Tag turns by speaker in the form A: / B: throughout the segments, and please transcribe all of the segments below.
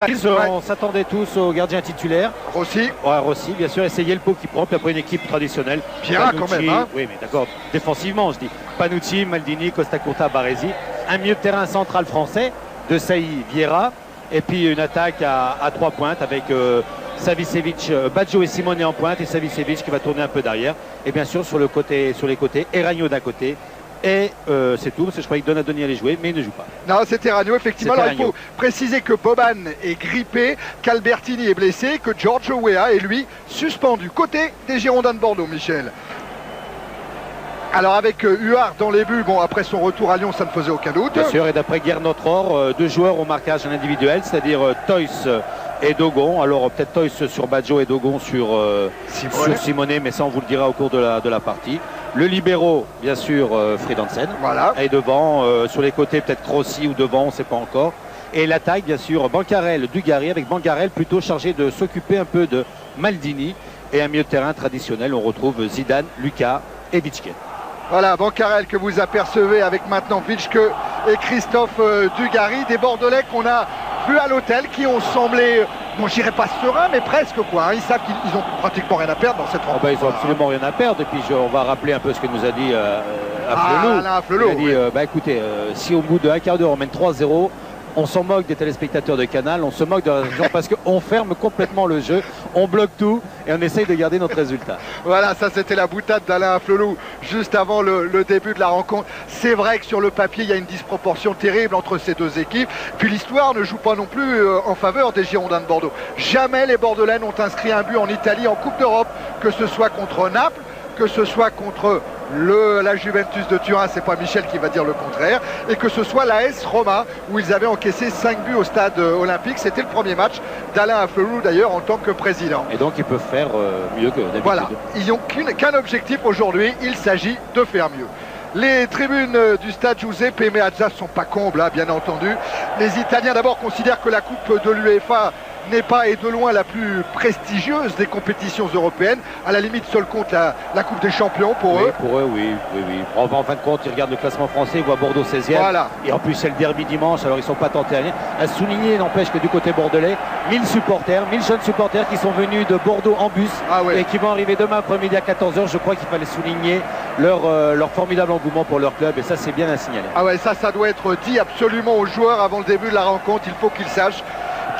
A: On s'attendait tous au gardien titulaire.
B: Rossi.
A: Ouais, Rossi, bien sûr. Et c'est Yelpo qui prend. Puis après une équipe traditionnelle.
B: Bien quand même. Hein.
A: Oui, mais d'accord. Défensivement, je dis. Panucci, Maldini, Costa Curta, Baresi. Un milieu de terrain central français de Saï, Vieira. Et puis une attaque à 3 pointes avec Savicevic, Baggio et Simone en pointe. Et Savicevic qui va tourner un peu derrière. Et bien sûr, sur les côtés, Eragno d'un côté. Et c'est tout, parce que je croyais que Donadoni allait jouer, mais il ne joue pas.
B: Non, c'était Ragno, effectivement. Alors, il faut préciser que Boban est grippé, qu'Albertini est blessé, que Giorgio Weah est, lui, suspendu. Côté des Girondins de Bordeaux, Michel. Alors, avec Huard dans les buts, bon, après son retour à Lyon, ça ne faisait aucun doute.
A: Bien sûr, et d'après Gernot Rohr, 2 joueurs au marquage en individuel, c'est-à-dire Toys et Dogon. Alors, peut-être Toys sur Baggio et Dogon sur Simone, mais ça, on vous le dira au cours de la partie. Le libéro, bien sûr, Fridansen.
B: Voilà.
A: Et devant, sur les côtés, peut-être Rossi ou devant, on ne sait pas encore. Et l'attaque, bien sûr, Bancarel, Dugarry, avec Bancarel plutôt chargé de s'occuper un peu de Maldini. Et un milieu de terrain traditionnel, on retrouve Zidane, Lucas et Vitschke.
B: Voilà, Bancarel que vous apercevez avec maintenant Vitschke et Christophe Dugarry. Des Bordelais qu'on a vus à l'hôtel, qui ont semblé... Bon, je dirais pas serein, mais presque quoi. Hein. Ils savent qu'ils ont pratiquement rien à perdre dans cette rencontre.
A: Ils ont absolument rien à perdre. Et puis on va rappeler un peu ce que nous a dit Flelou. Il a dit, écoutez, si au bout d'un quart d'heure on mène 3-0, on s'en moque des téléspectateurs de Canal, on se moque de la région parce qu'on ferme complètement le jeu, on bloque tout et on essaye de garder notre résultat.
B: Voilà, ça c'était la boutade d'Alain Flelou juste avant le début de la rencontre. C'est vrai que sur le papier, il y a une disproportion terrible entre ces deux équipes. Puis l'histoire ne joue pas non plus en faveur des Girondins de Bordeaux. Jamais les Bordelais n'ont inscrit un but en Italie en Coupe d'Europe, que ce soit contre Naples, que ce soit contre la Juventus de Turin, c'est pas Michel qui va dire le contraire, et que ce soit l'AS Roma, où ils avaient encaissé 5 buts au stade olympique. C'était le premier match d'Alain Flelou d'ailleurs en tant que président.
A: Et donc ils peuvent faire mieux que d'habitude.
B: Voilà, ils n'ont qu'un objectif aujourd'hui, il s'agit de faire mieux. Les tribunes du stade Giuseppe Meazza ne sont pas combles, hein, bien entendu. Les Italiens d'abord considèrent que la Coupe de l'UEFA n'est pas et de loin la plus prestigieuse des compétitions européennes. À la limite, seul compte la Coupe des Champions pour eux.
A: Pour eux, oui. En fin de compte, ils regardent le classement français, ils voient Bordeaux 16e.
B: Voilà.
A: Et en plus, c'est le derby dimanche, alors ils ne sont pas tentés à rien. À souligner, n'empêche que du côté bordelais, 1000 jeunes supporters qui sont venus de Bordeaux en bus et qui vont arriver demain après-midi à 14h. Je crois qu'il fallait souligner leur formidable engouement pour leur club, et ça, c'est bien à signaler.
B: Ah ouais, ça doit être dit absolument aux joueurs avant le début de la rencontre. Il faut qu'ils sachent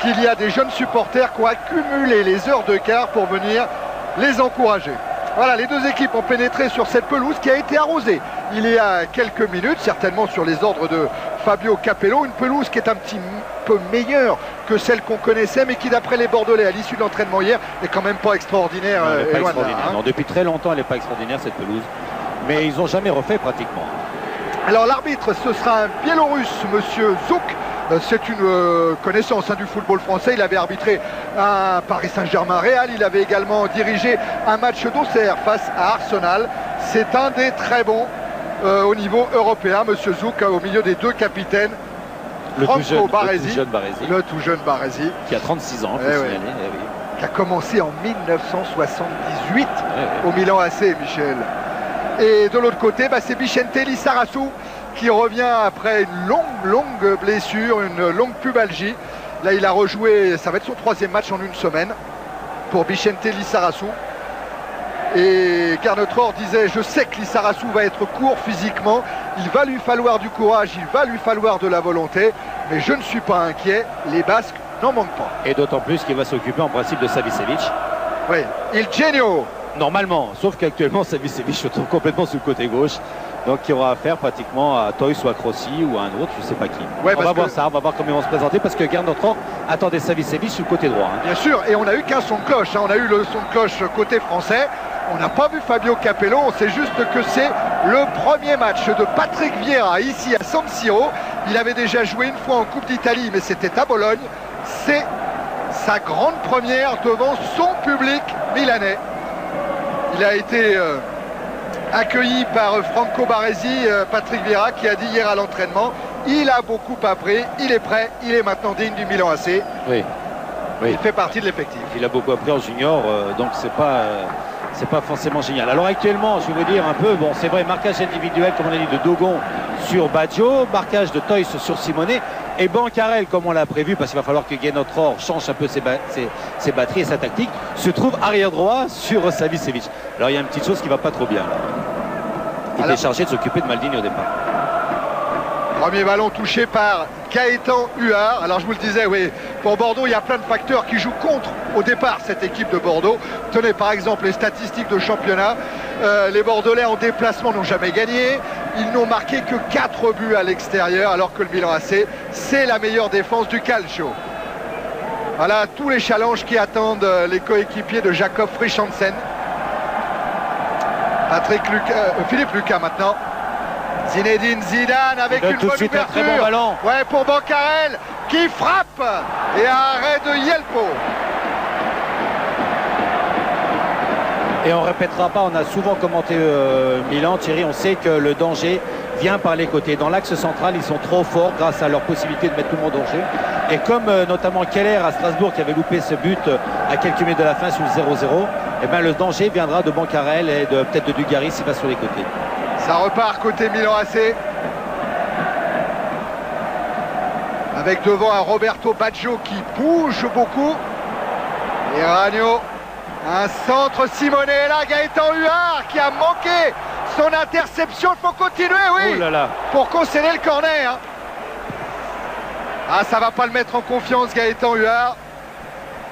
B: qu'il y a des jeunes supporters qui ont accumulé les heures de quart pour venir les encourager. Voilà, les deux équipes ont pénétré sur cette pelouse qui a été arrosée il y a quelques minutes, certainement sur les ordres de Fabio Capello. Une pelouse qui est un petit peu meilleure que celle qu'on connaissait, mais qui, d'après les Bordelais, à l'issue de l'entraînement hier, n'est quand même pas extraordinaire.
A: Non, elle n'est pas extraordinaire. Non, depuis très longtemps, elle n'est pas extraordinaire, cette pelouse. Mais ils n'ont jamais refait pratiquement.
B: Alors l'arbitre, ce sera un Biélorusse, monsieur Zouk. C'est une connaissance du football français. Il avait arbitré un Paris Saint-Germain Real. Il avait également dirigé un match d'Auxerre face à Arsenal. C'est un des très bons au niveau européen, monsieur Zouk, au milieu des deux capitaines.
A: Le tout jeune Baresi. Qui a 36 ans,
B: qui a commencé en 1978 au Milan AC, Michel. Et de l'autre côté, c'est Vicente Lizarazu qui revient après une longue blessure, une longue pubalgie. Là, il a rejoué, ça va être son 3e match en une semaine pour Vicente Lizarazu. Et Gernot Rohr disait, je sais que Lizarazu va être court physiquement, il va lui falloir du courage, il va lui falloir de la volonté, mais je ne suis pas inquiet, les Basques n'en manquent pas.
A: Et d'autant plus qu'il va s'occuper en principe de Savicevic.
B: Oui, il genio.
A: Normalement, sauf qu'actuellement Savicevic se trouve complètement sur le côté gauche. Donc il y aura affaire pratiquement à Toys ou à Crossi ou à un autre, je ne sais pas qui.
B: Ouais,
A: on va voir ça, on va voir comment ils vont se présenter, parce que Gernot Rohr attendait Savicevic sur le côté droit.
B: Bien sûr, et on n'a eu qu'un son de cloche, on a eu le son de cloche côté français. On n'a pas vu Fabio Capello, on sait juste que c'est le premier match de Patrick Vieira ici à San Siro. Il avait déjà joué une fois en Coupe d'Italie, mais c'était à Bologne. C'est sa grande première devant son public milanais. Il a été accueilli par Franco Baresi, Patrick Vieira, qui a dit hier à l'entraînement, il a beaucoup appris, il est prêt, il est maintenant digne du Milan AC.
A: Oui.
B: Il fait partie de l'effectif.
A: Il a beaucoup appris en junior, donc c'est pas forcément génial. Alors actuellement, je vais vous dire un peu, c'est vrai, marquage individuel, comme on a dit, de Dogon sur Baggio, marquage de Toys sur Simone, Et Bancarel, comme on l'a prévu, parce qu'il va falloir que Guénotror change un peu ses batteries et sa tactique, se trouve arrière droit sur Savicevic. Alors il y a une petite chose qui ne va pas trop bien là. Il est chargé de s'occuper de Maldini au départ.
B: Premier ballon touché par Gaëtan Huard. Alors je vous le disais, oui, pour Bordeaux, il y a plein de facteurs qui jouent contre au départ cette équipe de Bordeaux. Tenez par exemple les statistiques de championnat. Les Bordelais en déplacement n'ont jamais gagné. Ils n'ont marqué que 4 buts à l'extérieur, alors que le Milan AC, c'est la meilleure défense du calcio. Voilà tous les challenges qui attendent les coéquipiers de Jakob Frisch Hansen. Philippe Lucas maintenant. Zinedine Zidane avec une bonne ouverture.
A: Un très bon ballon.
B: Ouais, pour Bancarel qui frappe et arrêt de Yelpo.
A: Et on ne répétera pas, on a souvent commenté Milan, Thierry, on sait que le danger vient par les côtés. Dans l'axe central, ils sont trop forts grâce à leur possibilité de mettre tout le monde en danger. Et comme notamment Keller à Strasbourg qui avait loupé ce but à quelques minutes de la fin sur le 0-0, eh ben, le danger viendra de Bancarel et peut-être de Dugarry s'il va sur les côtés.
B: Ça repart côté Milan AC. Avec devant un Roberto Baggio qui bouge beaucoup. Et Ragno. Un centre Simonet là, Gaëtan Huard qui a manqué son interception. Il faut continuer, oui,
A: oh là là,
B: pour concéder le corner. Ah, ça va pas le mettre en confiance, Gaëtan Huard.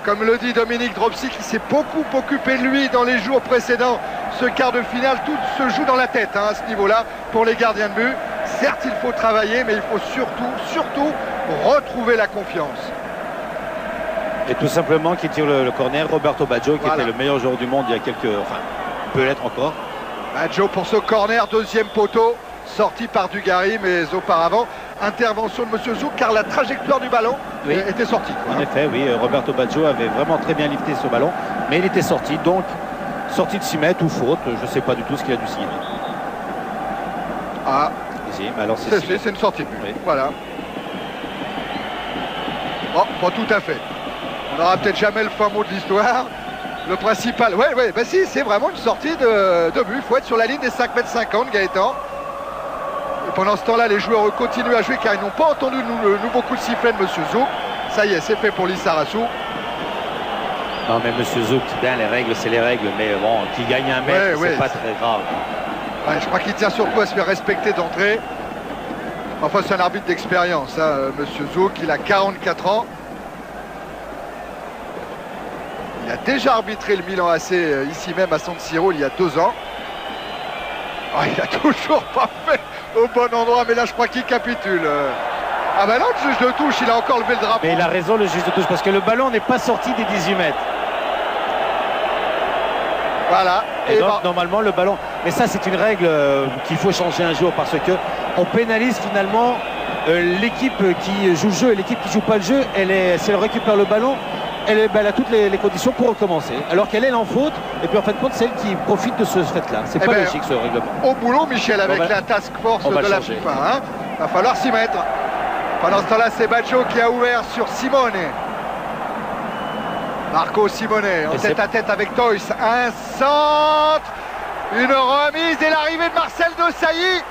B: Comme le dit Dominique Dropsy, qui s'est beaucoup occupé de lui dans les jours précédents. Ce quart de finale, tout se joue dans la tête à ce niveau-là pour les gardiens de but. Certes, il faut travailler, mais il faut surtout retrouver la confiance.
A: Et tout simplement qui tire le corner, Roberto Baggio, qui était le meilleur joueur du monde il y a enfin, peut l'être encore.
B: Baggio pour ce corner, deuxième poteau, sorti par Dugarry, mais auparavant, intervention de M. Zouk, car la trajectoire du ballon était sortie.
A: En effet, oui, Roberto Baggio avait vraiment très bien lifté ce ballon, mais il était sorti, donc sorti de 6 mètres ou faute, je ne sais pas du tout ce qu'il a dû signer.
B: Ah,
A: alors
B: c'est une sortie de but, oui. Voilà. Oh, pas tout à fait. On n'aura peut-être jamais le fin mot de l'histoire. Le principal, bah si, c'est vraiment une sortie de but. Il faut être sur la ligne des 5,50 m, Gaëtan. Et pendant ce temps-là, les joueurs continuent à jouer car ils n'ont pas entendu le nouveau coup de sifflet de M. Zouk. Ça y est, c'est fait pour Lissarassou.
A: Non, mais M. Zouk, bien, les règles, c'est les règles. Mais bon, qu'il gagne un mètre, c'est pas très grave.
B: Ouais, je crois qu'il tient surtout à se faire respecter d'entrée. Enfin, c'est un arbitre d'expérience, hein, M. Zouk. Il a 44 ans. Il a déjà arbitré le Milan AC ici même à San Siro il y a 2 ans. Oh, il a toujours pas fait au bon endroit, mais là je crois qu'il capitule. Ah ben non, le juge de touche, il a encore levé le drapeau.
A: Mais il a raison, le juge de touche, parce que le ballon n'est pas sorti des 18 mètres.
B: Voilà.
A: Et donc normalement le ballon... Mais ça c'est une règle qu'il faut changer un jour, parce que on pénalise finalement l'équipe qui joue le jeu et l'équipe qui joue pas le jeu. Si elle récupère le ballon, elle a toutes les conditions pour recommencer. Alors qu'elle est en faute, et puis en fin de compte, c'est elle qui profite de ce fait-là. C'est pas logique ce règlement.
B: Au boulot, Michel, avec la task force de la FIFA. Hein. Va falloir s'y mettre. Pendant ce temps-là, c'est Baggio qui a ouvert sur Simone. Marco Simone en tête-à-tête avec Toys. Un centre, une remise et l'arrivée de Marcel Desailly.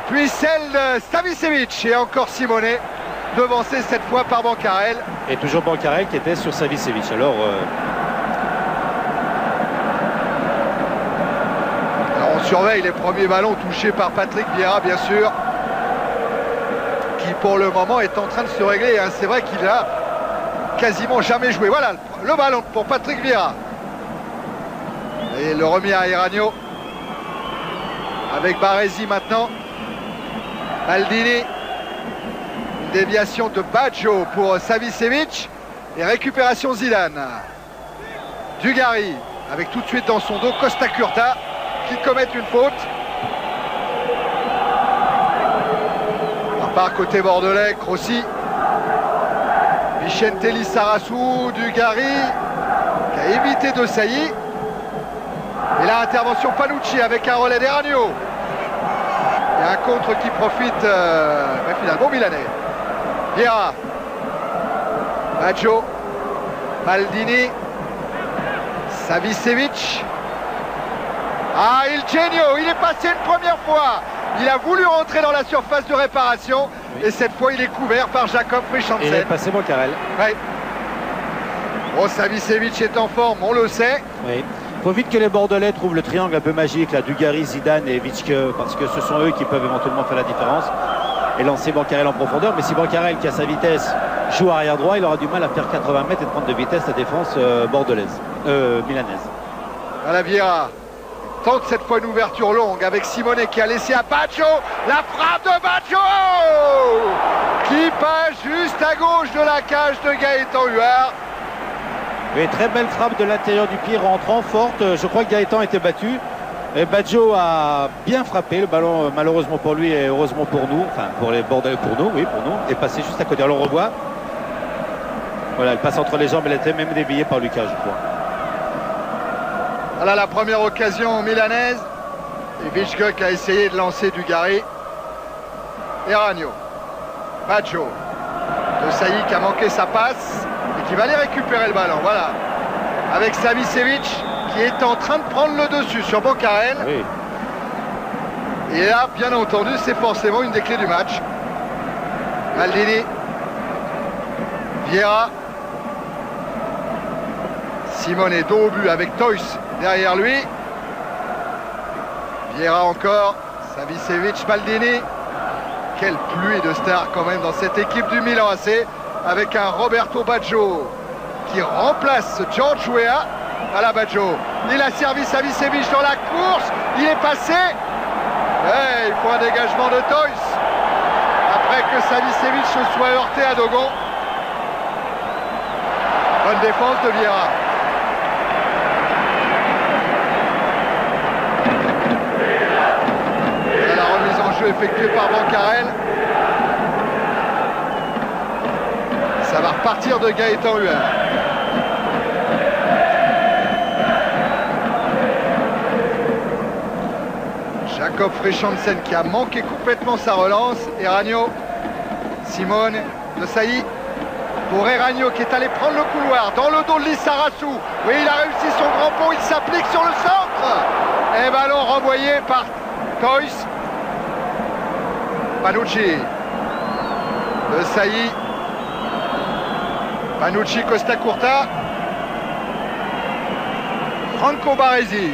B: Puis celle de Savicevic et encore Simone. Devancé cette fois par Bancarel.
A: Et toujours Bancarel qui était sur Savicevic. Alors
B: on surveille les premiers ballons touchés par Patrick Vieira, bien sûr, qui pour le moment est en train de se régler. Hein. C'est vrai qu'il a quasiment jamais joué. Voilà le ballon pour Patrick Vieira. Et le remis à Ragno. Avec Baresi maintenant. Maldini. Déviation de Baggio pour Savicevic et récupération Zidane. Dugarry avec tout de suite dans son dos Costa Curta qui commet une faute. Par côté bordelais, Crossi. Vicente Lissarassou, Dugarry qui a évité Desailly. Et là, intervention Panucci avec un relais d'Eragno. Il y a un contre qui profite finalement Milanais. Vieira, Baggio, Maldini, Savicevic. Ah, il genio, il est passé une première fois. Il a voulu rentrer dans la surface de réparation Et cette fois, il est couvert par Jakob Frischandsen.
A: Il est passé Bancarel.
B: Ouais. Oh, Savicevic est en forme, on le sait.
A: Oui. Il faut vite que les Bordelais trouvent le triangle un peu magique, là, Dugarry, Zidane et Vitschke, parce que ce sont eux qui peuvent éventuellement faire la différence et lancer Bancarel en profondeur. Mais si Bancarel, qui a sa vitesse, joue arrière droit, il aura du mal à faire 80 mètres et de prendre de vitesse la défense bordelaise, milanaise.
B: Voilà Vieira. Tente cette fois une ouverture longue avec Simone qui a laissé à Baggio. La frappe de Baggio qui passe juste à gauche de la cage de Gaëtan Huard.
A: Et très belle frappe de l'intérieur du pied rentrant, forte. Je crois que Gaëtan était battu. Et Baggio a bien frappé. Le ballon, malheureusement pour lui et heureusement pour nous, enfin pour les Bordelais, pour nous, oui, pour nous, est passé juste à côté. Alors on revoit. Voilà, elle passe entre les jambes, elle était même déviée par Lucas, je crois.
B: Voilà la première occasion milanaise. Et Vitschke qui a essayé de lancer Dugarry. Et Ragno. Baggio. De Sailly qui a manqué sa passe et qui va aller récupérer le ballon. Voilà. Avec Savicevic qui est en train de prendre le dessus sur Bancarel.
A: Oui.
B: Et là, bien entendu, c'est forcément une des clés du match. Maldini. Vieira. Simone est dos au but avec Toys derrière lui. Vieira encore. Savicevic, Maldini. Quelle pluie de stars quand même dans cette équipe du Milan AC. Avec un Roberto Baggio qui remplace George Weah. Voilà Baggio. Il a servi Savicevic dans la course. Il est passé. Et il faut un dégagement de Toys. Après que Savicevic se soit heurté à Dogon. Bonne défense de Vieira. La remise en jeu effectuée par Bancarel. Ça va repartir de Gaëtan Huard. Jakob Frischandsen qui a manqué complètement sa relance. Et Ragno. Simone de Sailly. Pour Eragno qui est allé prendre le couloir dans le dos de Lissarasu. Oui, il a réussi son grand pont, il s'applique sur le centre. Et ballon renvoyé par Toys. Panucci. De Sailly. Panucci, Costa Curta. Franco Baresi.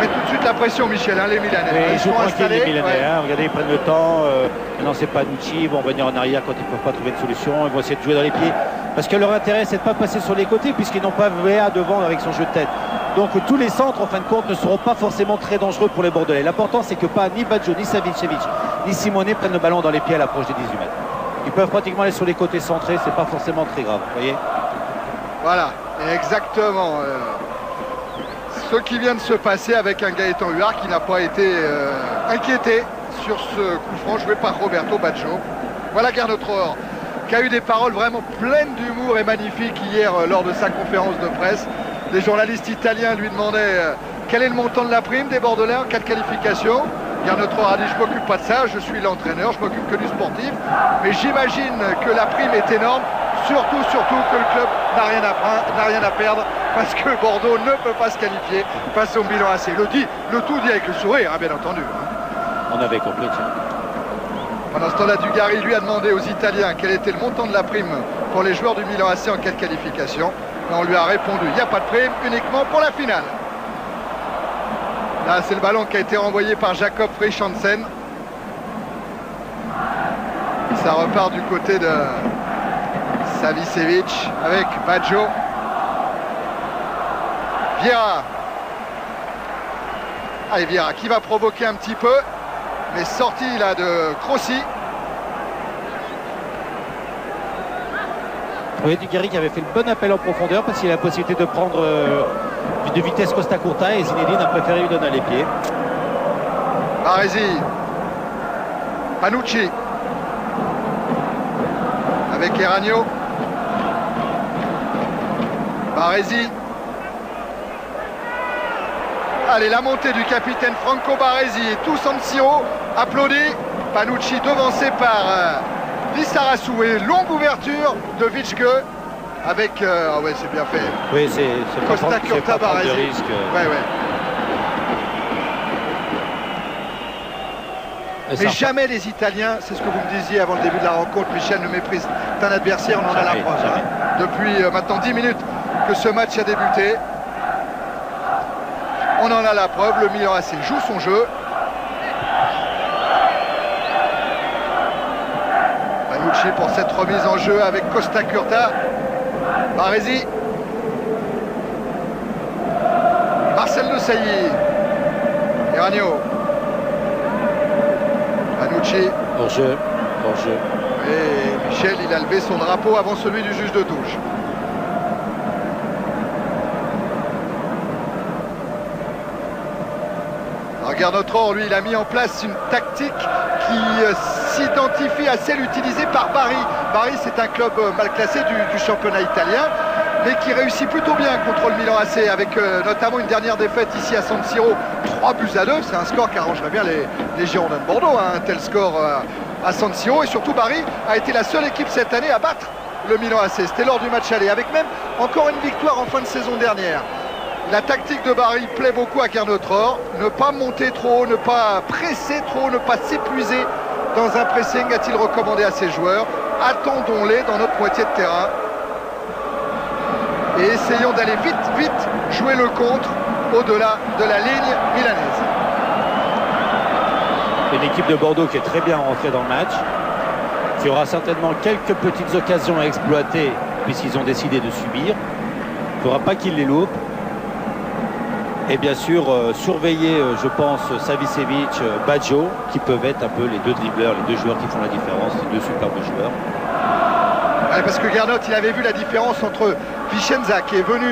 B: Met tout de suite la pression, Michel, hein, les Milanais.
A: Oui,
B: ils sont installés.
A: Les Milanais, ouais. Regardez, ils prennent le temps. Maintenant, c'est Panucci. Ils vont venir en arrière quand ils ne peuvent pas trouver de solution. Ils vont essayer de jouer dans les pieds. Parce que leur intérêt, c'est de ne pas passer sur les côtés, puisqu'ils n'ont pas VA devant avec son jeu de tête. Donc, tous les centres, en fin de compte, ne seront pas forcément très dangereux pour les Bordelais. L'important, c'est que pas ni Baggio, ni Savicevic, ni Simone prennent le ballon dans les pieds à l'approche des 18 mètres. Ils peuvent pratiquement aller sur les côtés centrés. C'est pas forcément très grave. Vous voyez ?
B: Voilà, exactement. Ce qui vient de se passer avec un Gaëtan Huard qui n'a pas été inquiété sur ce coup franc joué par Roberto Baggio. Voilà Gernot Rohr qui a eu des paroles vraiment pleines d'humour et magnifiques hier lors de sa conférence de presse. Les journalistes italiens lui demandaient quel est le montant de la prime des Bordelais en cas de qualification. Gernot Rohr a dit je m'occupe pas de ça, je suis l'entraîneur, je m'occupe que du sportif. Mais j'imagine que la prime est énorme, surtout que le club n'a rien à perdre. Parce que Bordeaux ne peut pas se qualifier face au Milan AC. Le tout dit avec le sourire, hein, bien entendu.
A: On avait compris.
B: Pendant ce temps-là, Dugarry lui a demandé aux Italiens quel était le montant de la prime pour les joueurs du Milan AC en cas de qualification. Et on lui a répondu, il n'y a pas de prime, uniquement pour la finale. Là, c'est le ballon qui a été renvoyé par Jakob Frischandsen. Ça repart du côté de Savicevic avec Baggio. Vieira. Allez, Vieira qui va provoquer un petit peu, mais sortie là de Crossi.
A: Oui, Dugarry qui avait fait le bon appel en profondeur parce qu'il a la possibilité de prendre de vitesse Costa Curta et Zinedine a préféré lui donner les pieds.
B: Baresi. Panucci. Avec Eragno. Baresi. Allez, la montée du capitaine Franco Baresi et tout San Siro applaudit. Panucci devancé par Lissarasu et longue ouverture de Vitschke avec... ah ouais, c'est bien fait.
A: Oui, c'est
B: Costa Curta Baresi. Ouais. Mais jamais les Italiens, c'est ce que vous me disiez avant le début de la rencontre, Michel, ne méprise un adversaire, on en a la preuve. Hein. Depuis maintenant 10 minutes que ce match a débuté, on en a la preuve, le Milan AC joue son jeu. Panucci pour cette remise en jeu avec Costa Curta. Baresi. Marcel Desailly. Eragno. Panucci.
A: Hors-jeu.
B: Et Michel, il a levé son drapeau avant celui du juge de touche. Garnotro, lui, il a mis en place une tactique qui s'identifie à celle utilisée par Bari. Bari, c'est un club mal classé du championnat italien, mais qui réussit plutôt bien contre le Milan AC, avec notamment une dernière défaite ici à San Siro, 3-2. C'est un score qui arrangerait bien les Girondins de Bordeaux, hein, un tel score à San Siro. Et surtout, Bari a été la seule équipe cette année à battre le Milan AC. C'était lors du match aller, avec même encore une victoire en fin de saison dernière. La tactique de Bari plaît beaucoup à Garnotro. Ne pas monter trop haut, ne pas presser trop haut, ne pas s'épuiser dans un pressing, a-t-il recommandé à ses joueurs. Attendons-les dans notre moitié de terrain. Et essayons d'aller vite, jouer le contre au-delà de la ligne milanaise.
A: Une équipe de Bordeaux qui est très bien rentrée dans le match, qui aura certainement quelques petites occasions à exploiter puisqu'ils ont décidé de subir. Il ne faudra pas qu'ils les loupent. Et bien sûr, surveiller, je pense, Savicevic, Baggio, qui peuvent être un peu les deux dribbleurs, les deux joueurs qui font la différence, les deux superbes joueurs.
B: Ouais, parce que Garnot, il avait vu la différence entre Vicenza, qui est venu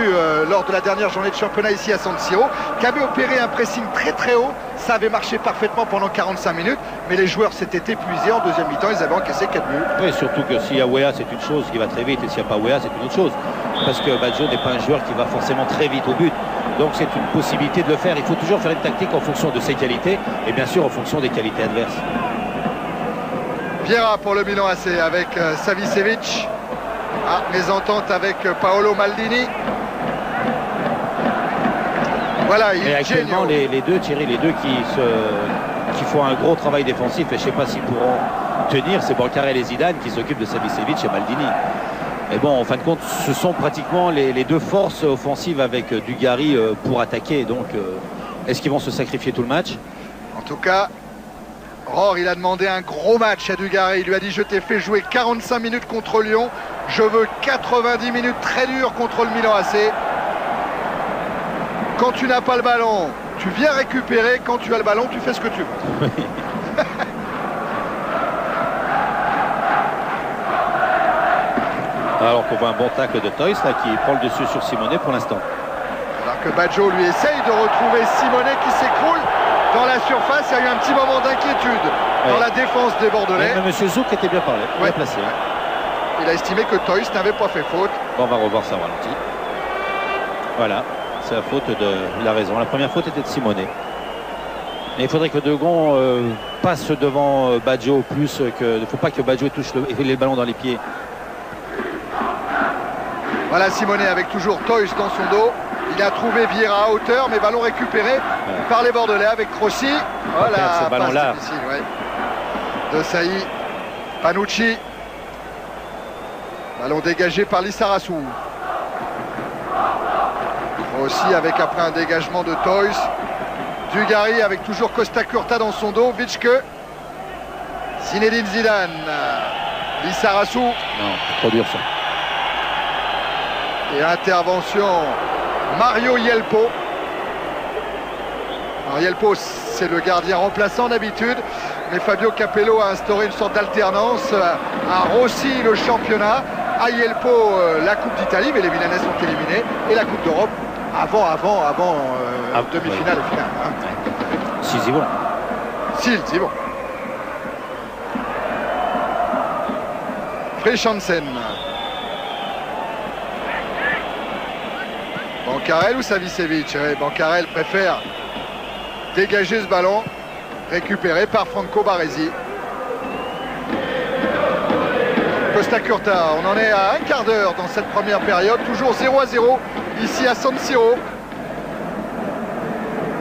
B: lors de la dernière journée de championnat ici à San Siro, qui avait opéré un pressing très haut. Ça avait marché parfaitement pendant 45 minutes, mais les joueurs s'étaient épuisés en deuxième mi-temps, ils avaient encaissé 4 buts.
A: Oui, surtout que s'il y a Weah, c'est une chose qui va très vite, et s'il n'y a pas Weah, c'est une autre chose. Parce que Baggio n'est pas un joueur qui va forcément très vite au but. Donc c'est une possibilité de le faire. Il faut toujours faire une tactique en fonction de ses qualités, et bien sûr en fonction des qualités adverses.
B: Vieira pour le Milan AC avec Savicevic. Mésentente avec Paolo Maldini. Voilà,
A: et actuellement les deux, Thierry, les deux qui font un gros travail défensif, et je ne sais pas s'ils pourront tenir, c'est Bancarel et Zidane qui s'occupent de Savicevic et Maldini. Et bon, en fin de compte, ce sont pratiquement les deux forces offensives avec Dugarry pour attaquer. Donc, est-ce qu'ils vont se sacrifier tout le match?
B: En tout cas, Rohr, il a demandé un gros match à Dugarry. Il lui a dit: je t'ai fait jouer 45 minutes contre Lyon. Je veux 90 minutes très dures contre le Milan AC. Quand tu n'as pas le ballon, tu viens récupérer. Quand tu as le ballon, tu fais ce que tu veux.
A: Alors qu'on voit un bon tacle de Toys là, qui prend le dessus sur Simonet pour l'instant.
B: Alors que Baggio lui essaye de retrouver Simonet qui s'écroule dans la surface. Il y a eu un petit moment d'inquiétude dans la défense des Bordelais.
A: Mais M. Zouk était bien parlé, bien placé.
B: Il a estimé que Toys n'avait pas fait faute.
A: Bon, on va revoir ça au ralenti. Voilà, c'est la faute de... Il a raison, la première faute était de Simonet. Mais il faudrait que Degon passe devant Baggio plus que... Il ne faut pas que Baggio touche le ballon dans les pieds.
B: Voilà Simonet avec toujours Toys dans son dos. Il a trouvé Vieira à hauteur, mais ballon récupéré par les Bordelais avec Rossi. Voilà,
A: ce ballon-là.
B: De Sailly, Panucci. Ballon dégagé par Lissarassou. Rossi avec après un dégagement de Toys. Dugarry avec toujours Costa Curta dans son dos. Vitschke. Zinedine Zidane. Lissarassou.
A: Non, trop dur ça.
B: Et intervention Mario Yelpo. Alors Yelpo, c'est le gardien remplaçant d'habitude, mais Fabio Capello a instauré une sorte d'alternance. À Rossi le championnat, à Yelpo la Coupe d'Italie, mais les Milanais sont éliminés, et la Coupe d'Europe avant demi-finale et finale. Hein.
A: Si, c'est bon.
B: Si, c'est bon. Frisch Hansen. Bancarel ou Savicevic? Bancarel préfère dégager ce ballon, récupéré par Franco Baresi. Costa Curta, on en est à un quart d'heure dans cette première période, toujours 0-0 ici à San Siro.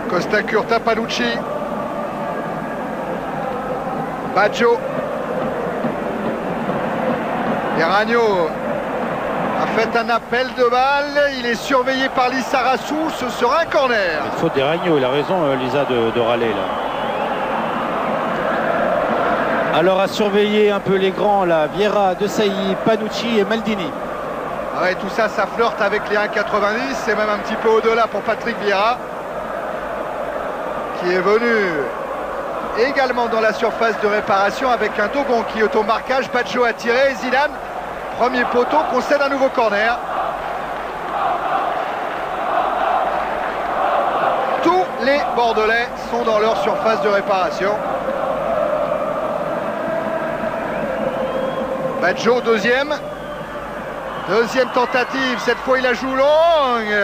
B: Costa Curta, Panucci. Baggio. Et Ragno a fait un appel de balle. Il est surveillé par Lissarassou. Ce sera un corner.
A: Il faut des Ragno. Il a raison, Lisa, de râler là. Alors à surveiller un peu les grands là. Vieira, Desailly, Panucci et Maldini.
B: Ouais, tout ça, ça flirte avec les 1,90. C'est même un petit peu au-delà pour Patrick Vieira, qui est venu également dans la surface de réparation avec un Dogon qui est au marquage. Baggio a tiré. Zidane, premier poteau, concède un nouveau corner. Tous les Bordelais sont dans leur surface de réparation. Baggio, deuxième tentative, cette fois il la joue longue.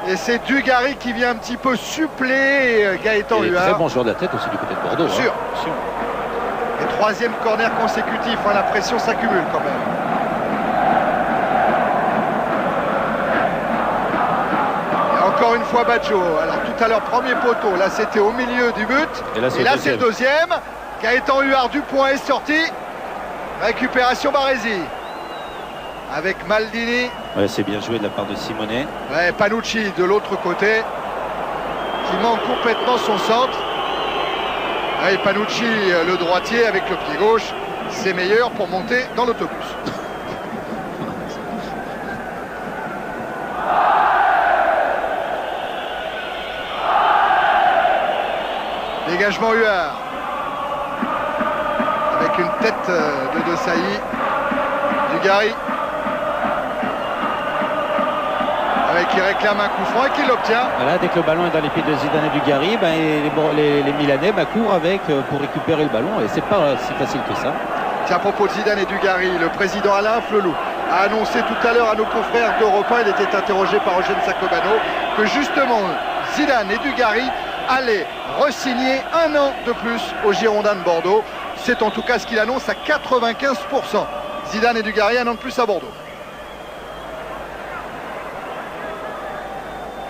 B: Et c'est Dugarry qui vient un petit peu suppléer Gaëtan Huard.
A: Très bon joueur de la tête aussi du côté de Bordeaux.
B: Bien sûr. Et troisième corner consécutif, la pression s'accumule quand même. Et encore une fois Baggio. Alors tout à l'heure premier poteau, là c'était au milieu du but. Et là c'est le deuxième. Gaëtan Huard du point est sorti. Récupération Baresi. Avec Maldini.
A: Ouais, c'est bien joué de la part de Simonet.
B: Ouais, Panucci de l'autre côté, qui manque complètement son centre. Ouais, Panucci, le droitier avec le pied gauche, c'est meilleur pour monter dans l'autobus. Dégagement Huard. Avec une tête de Desailly. Dugarry. Qui réclame un coup franc et qui l'obtient.
A: Voilà, dès que le ballon est dans les pieds de Zidane et Dugarry, ben, les Milanais courent avec pour récupérer le ballon et c'est pas si facile que ça.
B: Tiens, à propos de Zidane et Dugarry, le président Alain Flelou a annoncé tout à l'heure à nos confrères d'Europe 1, il était interrogé par Eugène Sacobano, que justement Zidane et Dugarry allaient re-signer un an de plus aux Girondins de Bordeaux. C'est en tout cas ce qu'il annonce à 95%. Zidane et Dugarry, un an de plus à Bordeaux.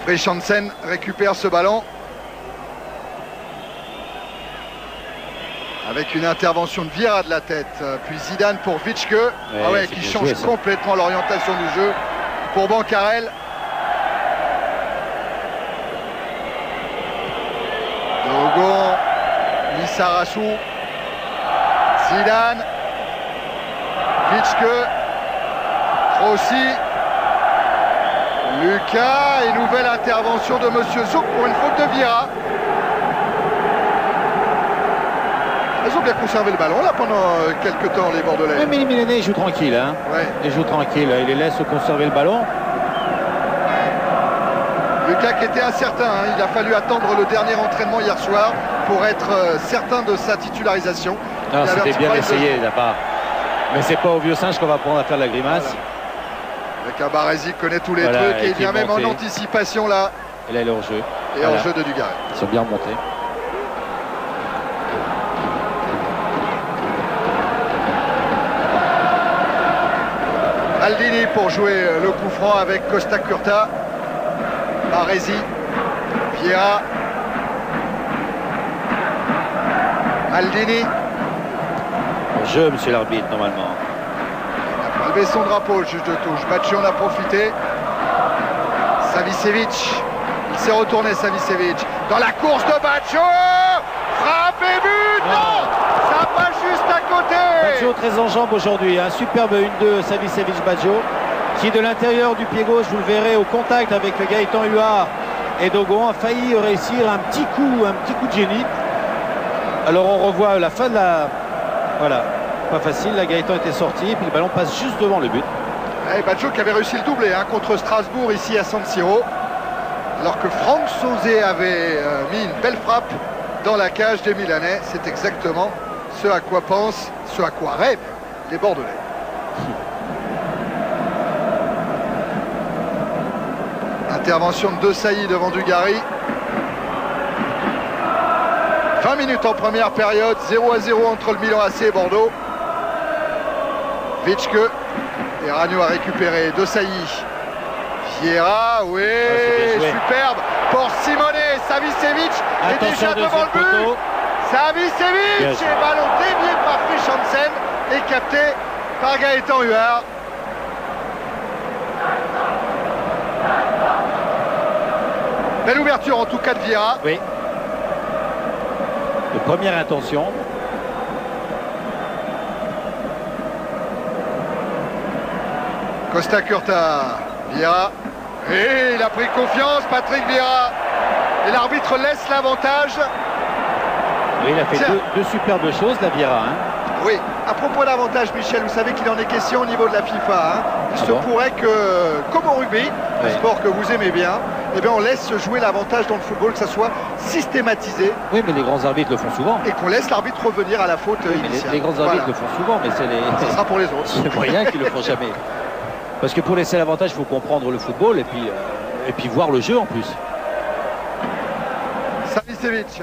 B: Frechansen récupère ce ballon avec une intervention de Vieira de la tête, puis Zidane pour Vitschke, qui change complètement l'orientation du jeu pour Bancarel. Dogon, Lissarassou, Zidane, Vitschke, Rossi. Lucas, et nouvelle intervention de Monsieur Zouk pour une faute de Vieira. Ils ont bien conservé le ballon là pendant quelques temps, les Bordelais.
A: Oui, mais les Milanais jouent tranquille. Hein.
B: Ouais.
A: Ils jouent tranquille, ils les laissent conserver le ballon.
B: Lucas qui était incertain, hein. Il a fallu attendre le dernier entraînement hier soir pour être certain de sa titularisation.
A: Non, c'était bien essayé de la part. Mais c'est pas au vieux singe qu'on va prendre à faire la grimace.
B: Voilà. Avec un Baresi qui connaît tous les trucs et il vient même en anticipation là.
A: Et là il est hors jeu.
B: Et hors jeu de Dugarry.
A: Ils sont bien remontés.
B: Maldini pour jouer le coup franc avec Costa Curta. Baresi. Vieira. Maldini.
A: Jeu, monsieur l'arbitre, normalement.
B: Levé son drapeau, le juge de touche. Baggio en a profité. Savicevic. Il s'est retourné, Savicevic. Dans la course de Baggio. Frappe et but. Non, ça passe juste à côté.
A: Baggio très en jambes aujourd'hui. Un superbe 1-2 Savicevic-Baggio qui de l'intérieur du pied gauche, vous le verrez, au contact avec Gaëtan Huard et Dogon, a failli réussir un petit coup de génie. Alors on revoit la fin de la... Voilà. Pas facile, la Gaëtan était sorti et puis le ballon passe juste devant le but.
B: Et Baggio qui avait réussi le doublé contre Strasbourg ici à San Siro, alors que Franck Sauzé avait mis une belle frappe dans la cage des Milanais. C'est exactement ce à quoi pensent, ce à quoi rêvent les Bordelais. Intervention de Desailly devant Dugarry. 20 minutes en première période, 0-0 entre le Milan AC et Bordeaux. Vitschke, et Ragno a récupéré Desailly. Vieira, oui, superbe pour Simonet. Savicevic est déjà devant le but. Savicevic et ballon dévié par Frischansen et capté par Gaëtan Huard. Belle ouverture en tout cas de Vieira.
A: Oui. De première intention.
B: Costa Curta, Vieira. Et il a pris confiance, Patrick Vieira. Et l'arbitre laisse l'avantage.
A: Oui, il a fait deux superbes choses, la Vieira. Hein.
B: Oui, à propos d'avantage, Michel, vous savez qu'il en est question au niveau de la FIFA. Hein. Il se pourrait que, comme au rugby, un sport que vous aimez bien, eh bien on laisse jouer l'avantage dans le football, que ça soit systématisé.
A: Oui, mais les grands arbitres le font souvent.
B: Et qu'on laisse l'arbitre revenir à la faute initiale.
A: Les grands arbitres le font souvent, mais c'est les...
B: Ça sera pour les autres.
A: C'est les moyens qui le font jamais. Parce que pour laisser l'avantage, il faut comprendre le football et puis voir le jeu en plus.
B: Savicevic.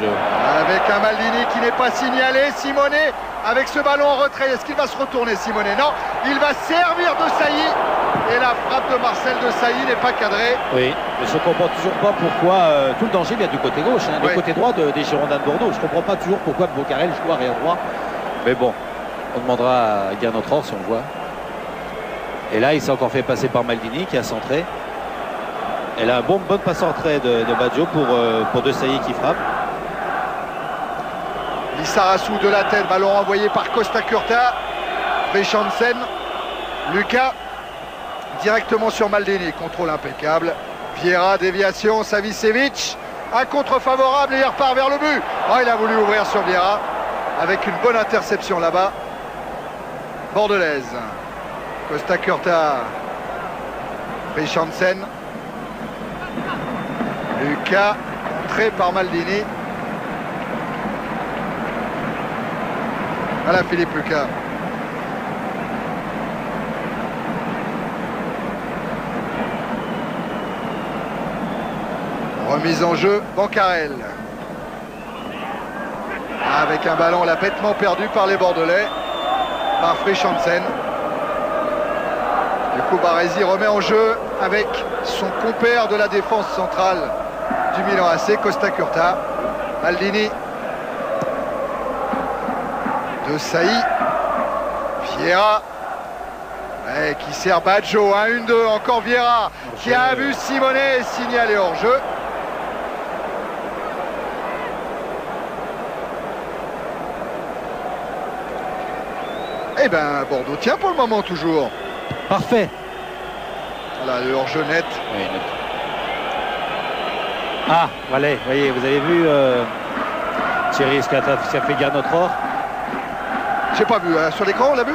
A: Jeu.
B: Avec un Maldini qui n'est pas signalé. Simone avec ce ballon en retrait. Est-ce qu'il va se retourner, Simone? Non, il va servir de Sailly. Et la frappe de Marcel de Sailly n'est pas cadrée.
A: Oui, mais je ne comprends toujours pas pourquoi tout le danger vient du côté gauche, hein, du côté droit des Girondins de Bordeaux. Je ne comprends pas toujours pourquoi Bocarel joue arrière droit. Mais bon, on demandera à Gernot Rohr si on le voit. Et là, il s'est encore fait passer par Maldini qui a centré. Et là, bonne passe en retrait de Baggio pour De Sailly qui frappe.
B: Lissarassou de la tête, ballon envoyé par Costa Curta. Frischansen, Lucas directement sur Maldini, contrôle impeccable. Vieira, déviation, Savicevic, un contre favorable et il repart vers le but. Oh, il a voulu ouvrir sur Vieira avec une bonne interception là-bas. Bordelaise. Costa Curta, Frischansen, Lucas, entré par Maldini. Voilà Philippe Lucas. Remise en jeu, Bancarel. Avec un ballon là bêtement perdu par les Bordelais, par Frischansen. Du coup, Baresi remet en jeu avec son compère de la défense centrale du Milan AC, Costa Curta. Maldini. De Sailly, Vieira qui sert Baggio, 1-1-2, encore Vieira qui a vu Simone signaler hors jeu. Eh ben Bordeaux tient pour le moment toujours.
A: Parfait.
B: Voilà le hors jeu net.
A: Oui, net. Ah, voilà, voyez, vous avez vu Thierry, ce qu'a fait Gernot Rohr.
B: J'ai pas vu, sur l'écran on l'a vu?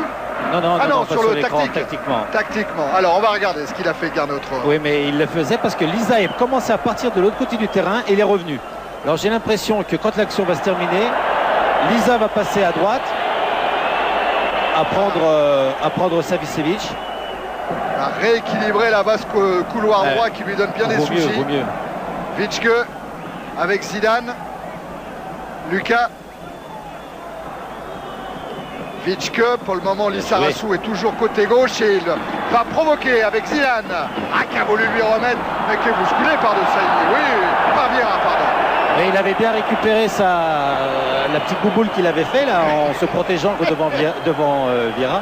A: Non,
B: non,
A: sur
B: le
A: tactiquement.
B: Tactiquement. Alors on va regarder ce qu'il a fait Gernot Rohr.
A: Oui, mais il le faisait parce que Lisaev commençait à partir de l'autre côté du terrain et il est revenu. Alors j'ai l'impression que quand l'action va se terminer, Lisa va passer à droite, à prendre Savicevic.
B: Il a rééquilibré la basse couloir droit qui lui donne bien des soucis.
A: Vaut mieux.
B: Vitschke avec Zidane. Lucas. Vitschke, pour le moment Lissarassou est toujours côté gauche et il va provoquer avec Zidane. Ah, qui a voulu lui remettre, mais qui est bousculé par De Sailly. Oui, par Vieira, pardon.
A: Et il avait bien récupéré la petite bouboule qu'il avait fait là en se protégeant devant Vieira.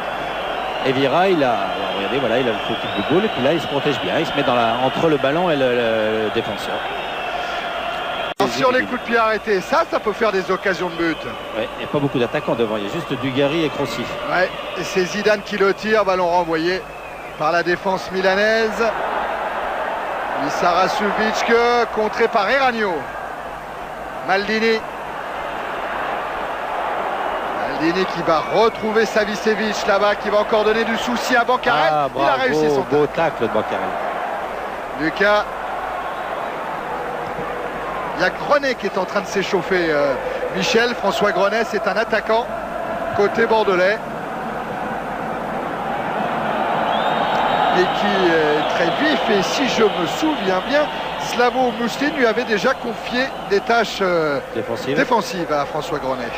A: Et Vieira, regardez, voilà, il a fait une petite bouboule et puis là il se protège bien, il se met entre le ballon et le défenseur.
B: Sur les coups de pied arrêtés, ça peut faire des occasions de but.
A: Ouais, il n'y a pas beaucoup d'attaquants devant, il y a juste Dugarry et Crossi.
B: Ouais, et c'est Zidane qui le tire, ballon renvoyé par la défense milanaise. Lissarassou, Vitschke, contré par Eragno. Maldini. Maldini qui va retrouver Savicevic là-bas, qui va encore donner du souci à Bancarel.
A: Ah, bravo,
B: il a réussi son
A: beau tacle de Bancarel.
B: Lucas. Il y a Grenet qui est en train de s'échauffer. Michel, François Grenet, c'est un attaquant côté bordelais. Et qui est très vif. Et si je me souviens bien, Slavo Mousseline lui avait déjà confié des tâches défensives à François Grenet.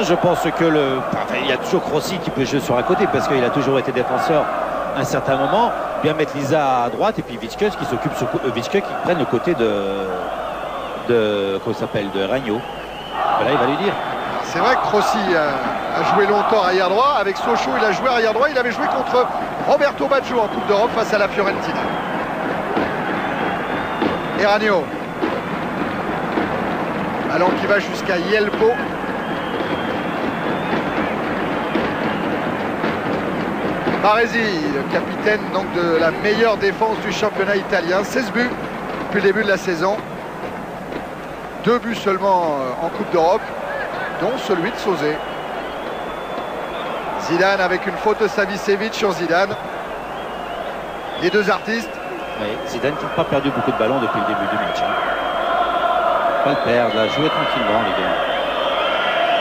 A: Je pense que il y a toujours Crossi qui peut jouer sur un côté parce qu'il a toujours été défenseur à un certain moment. bien mettre Lisa à droite et puis Vitske qui s'occupe Vitske qui prenne le côté comment s'appelle, de Ragno. Voilà, il va lui dire.
B: C'est vrai que Rossi a joué longtemps arrière droit. Avec Sochaux, il a joué arrière droit. Il avait joué contre Roberto Baggio en Coupe d'Europe face à la Fiorentina. Et Ragno. Ballon qui va jusqu'à Yelpo. Baresi, le capitaine donc de la meilleure défense du championnat italien. 16 buts depuis le début de la saison. 2 buts seulement en Coupe d'Europe, dont celui de Sauzet. Zidane avec une faute de Savicevic sur Zidane. Les deux artistes.
A: Oui, Zidane qui n'a pas perdu beaucoup de ballons depuis le début du match. Pas le perdre, là, jouer tranquillement les gars.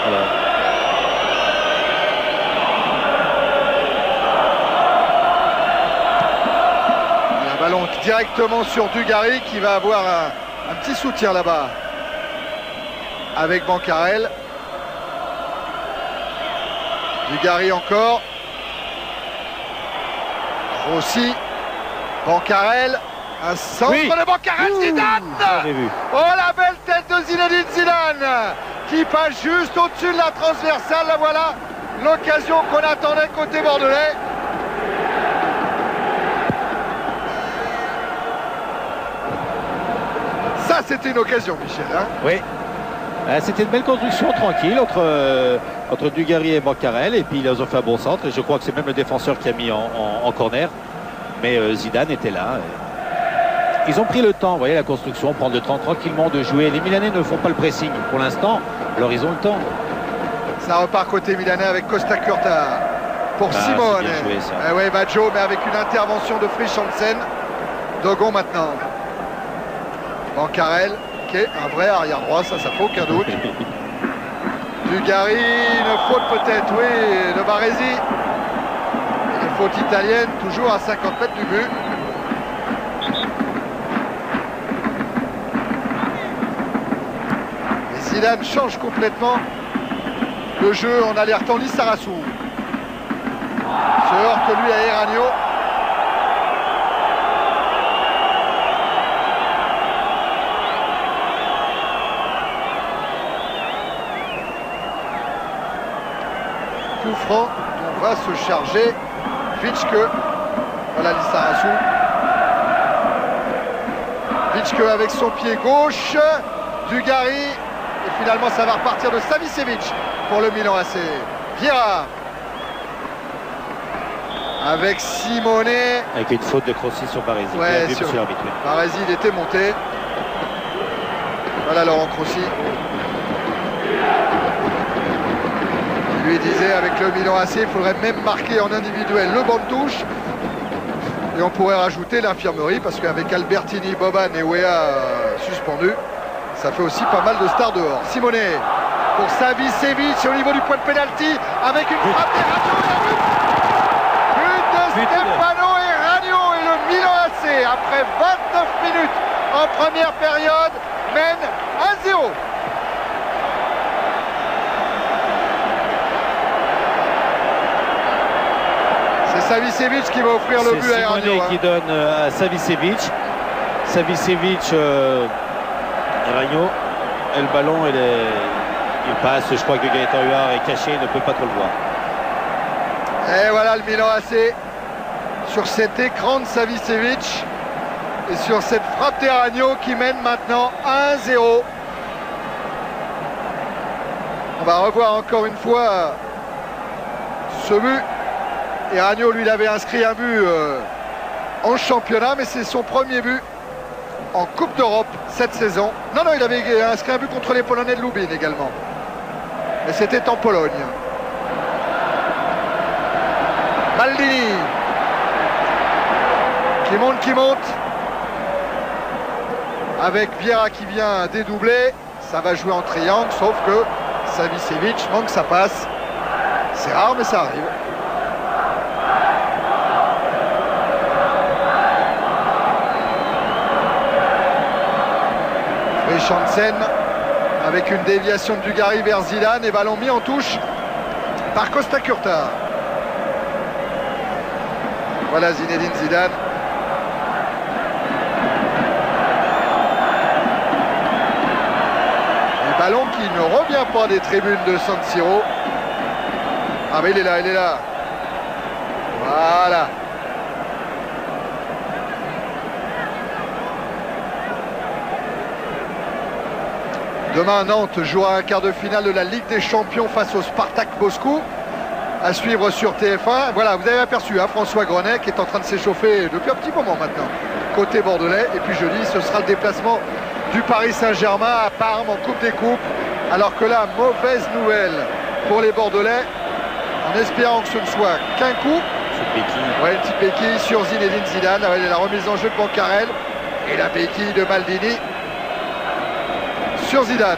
A: Voilà.
B: Un ballon directement sur Dugarry qui va avoir un petit soutien là-bas avec Bancarel. Dugarry encore. Rossi. Bancarel. Un centre de Bancarel. Zidane. Oh, la belle tête de Zinedine Zidane qui passe juste au-dessus de la transversale. Là, voilà l'occasion qu'on attendait côté bordelais. Ça, c'était une occasion, Michel. Hein,
A: oui. C'était une belle construction tranquille entre Dugarry et Bancarel. Et puis, ils ont fait un bon centre. Et je crois que c'est même le défenseur qui a mis en corner. Mais Zidane était là. Ils ont pris le temps, vous voyez, la construction, prendre le temps tranquillement de jouer. Les Milanais ne font pas le pressing pour l'instant. Alors, ils ont le temps.
B: Ça repart côté milanais avec Costa Curta pour Simone. Oui, Baggio, mais avec une intervention de Frisch Hansen. Dogon maintenant. Bancarel, qui est un vrai arrière droit, ça fait aucun doute. Dugarry, une faute peut-être, oui, de Baresi. Une faute italienne, toujours à 50 mètres du but. Et Zidane change complètement le jeu en alertant Lissarassou. Se heurte lui à Eragno. Coup franc, on va se charger. Vitske. Voilà Lissarassou. Vitske avec son pied gauche. Dugarry. Et finalement ça va repartir de Savicevic pour le Milan AC. Vieira. Avec Simone.
A: Avec une faute de Crossi sur Baresi.
B: Ouais, Baresi, il était monté. Voilà Laurent Crossi. Il lui disait avec le Milan AC, il faudrait même marquer en individuel le banc de touche. Et on pourrait rajouter l'infirmerie parce qu'avec Albertini, Boban et Weah suspendus, ça fait aussi pas mal de stars dehors. Simone pour Savicevic au niveau du point de pénalty avec une frappe et Ragno. But de Stefano et Ragno et le Milan AC après 29 minutes en première période mène 1-0. C'est Savicevic qui va offrir le but à Ragno.
A: C'est qui donne à Savicevic. Savicevic, Ragno. Et le ballon, il passe. Je crois que Gaëtan Huard est caché, il ne peut pas trop le voir.
B: Et voilà le Milan AC sur cet écran de Savicevic et sur cette frappe d'Eragno qui mène maintenant 1-0. On va revoir encore une fois ce but. Eragno, lui, il avait inscrit un but en championnat, mais c'est son premier but en Coupe d'Europe cette saison. Non, il avait inscrit un but contre les Polonais de Lubin également. Mais c'était en Pologne. Maldini qui monte avec Vieira qui vient dédoubler. Ça va jouer en triangle, sauf que Savicevic manque sa passe. C'est rare, mais ça arrive. Frisch Hansen avec une déviation de Dugarry vers Zidane et ballon mis en touche par Costa Curta. Voilà Zinedine Zidane qui ne revient pas des tribunes de San Siro. Ah mais il est là, il est là. Voilà. Demain, Nantes jouera un quart de finale de la Ligue des Champions face au Spartak Moscou. À suivre sur TF1. Voilà, vous avez aperçu François Grenet qui est en train de s'échauffer depuis un petit moment maintenant, côté bordelais. Et puis jeudi, ce sera le déplacement du Paris Saint-Germain à Parme en Coupe des Coupes. Alors que là, mauvaise nouvelle pour les Bordelais, en espérant que ce ne soit qu'un coup. Ouais, une petite béquille sur Zinedine Zidane. Ouais, la remise en jeu de Bancarel. Et la béquille de Maldini sur Zidane.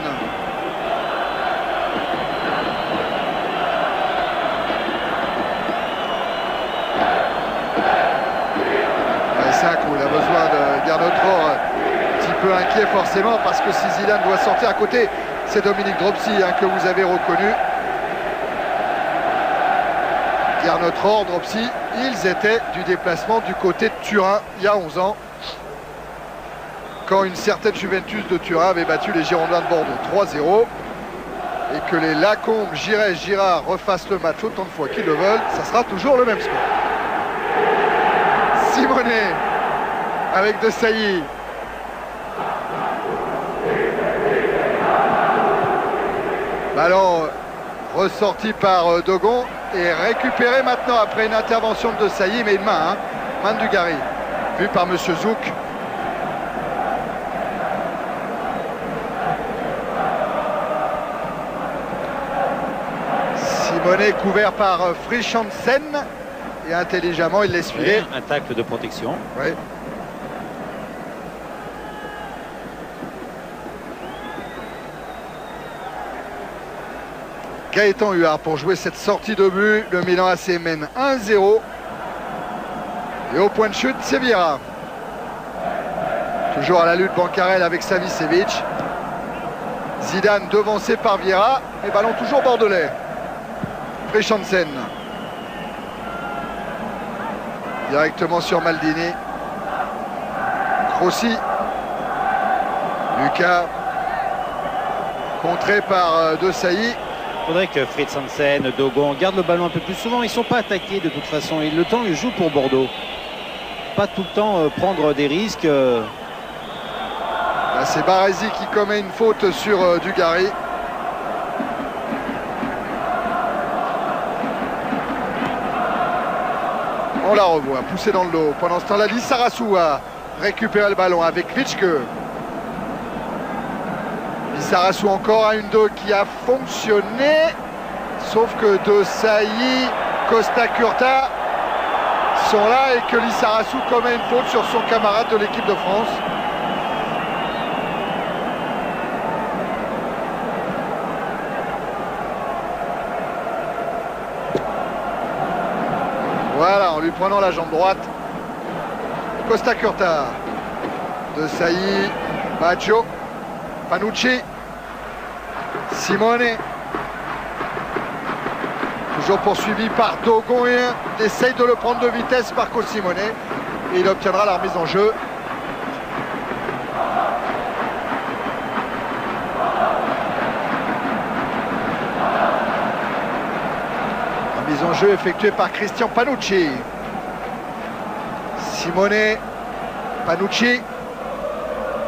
B: C'est un coup, il a besoin de Gernot Rohr, un petit peu inquiet forcément, parce que si Zidane doit sortir à côté, c'est Dominique Dropsy que vous avez reconnu. Gernot Rohr, Dropsy, ils étaient du déplacement du côté de Turin il y a 11 ans, quand une certaine Juventus de Turin avait battu les Girondins de Bordeaux 3-0, et que les Lacombe, Giresse, Girard refassent le match autant de fois qu'ils le veulent, ça sera toujours le même score. Simonet avec De Sailly. Ballon ressorti par Dogon et récupéré maintenant après une intervention de Sailly, mais une main, main de Dugarry, vu par Monsieur Zouk. Simonet couvert par Frischansen. Et intelligemment, il laisse filer.
A: Un tacle de protection.
B: Oui. Gaëtan Huard pour jouer cette sortie de but. Le Milan AC mène 1-0. Et au point de chute, c'est Vieira. Toujours à la lutte, Bancarel avec Savicevic. Zidane devancé par Vieira. Et ballon toujours bordelais. Frischansen. Directement sur Maldini. Crossi. Lucas. Contré par De Sailly.
A: Il faudrait que Fritz Hansen, Dogon gardent le ballon un peu plus souvent. Ils ne sont pas attaqués de toute façon. Et le temps, ils jouent pour Bordeaux. Pas tout le temps prendre des risques.
B: Là, c'est Baresi qui commet une faute sur Dugarry. On la revoit, poussée dans le dos. Pendant ce temps-là, Lissarasu a récupéré le ballon avec Vitschke. Lissarasu encore à une 2 qui a fonctionné. Sauf que De Sailly, Costa Curta sont là et que Lissarasu commet une faute sur son camarade de l'équipe de France. Voilà, en lui prenant la jambe droite. Costa Curta. De Sailly. Baggio. Panucci. Simone. Toujours poursuivi par Dogon. Il essaye de le prendre de vitesse, Marco Simone. Et il obtiendra la remise en jeu. Mise en jeu effectuée par Christian Panucci. Simone, Panucci,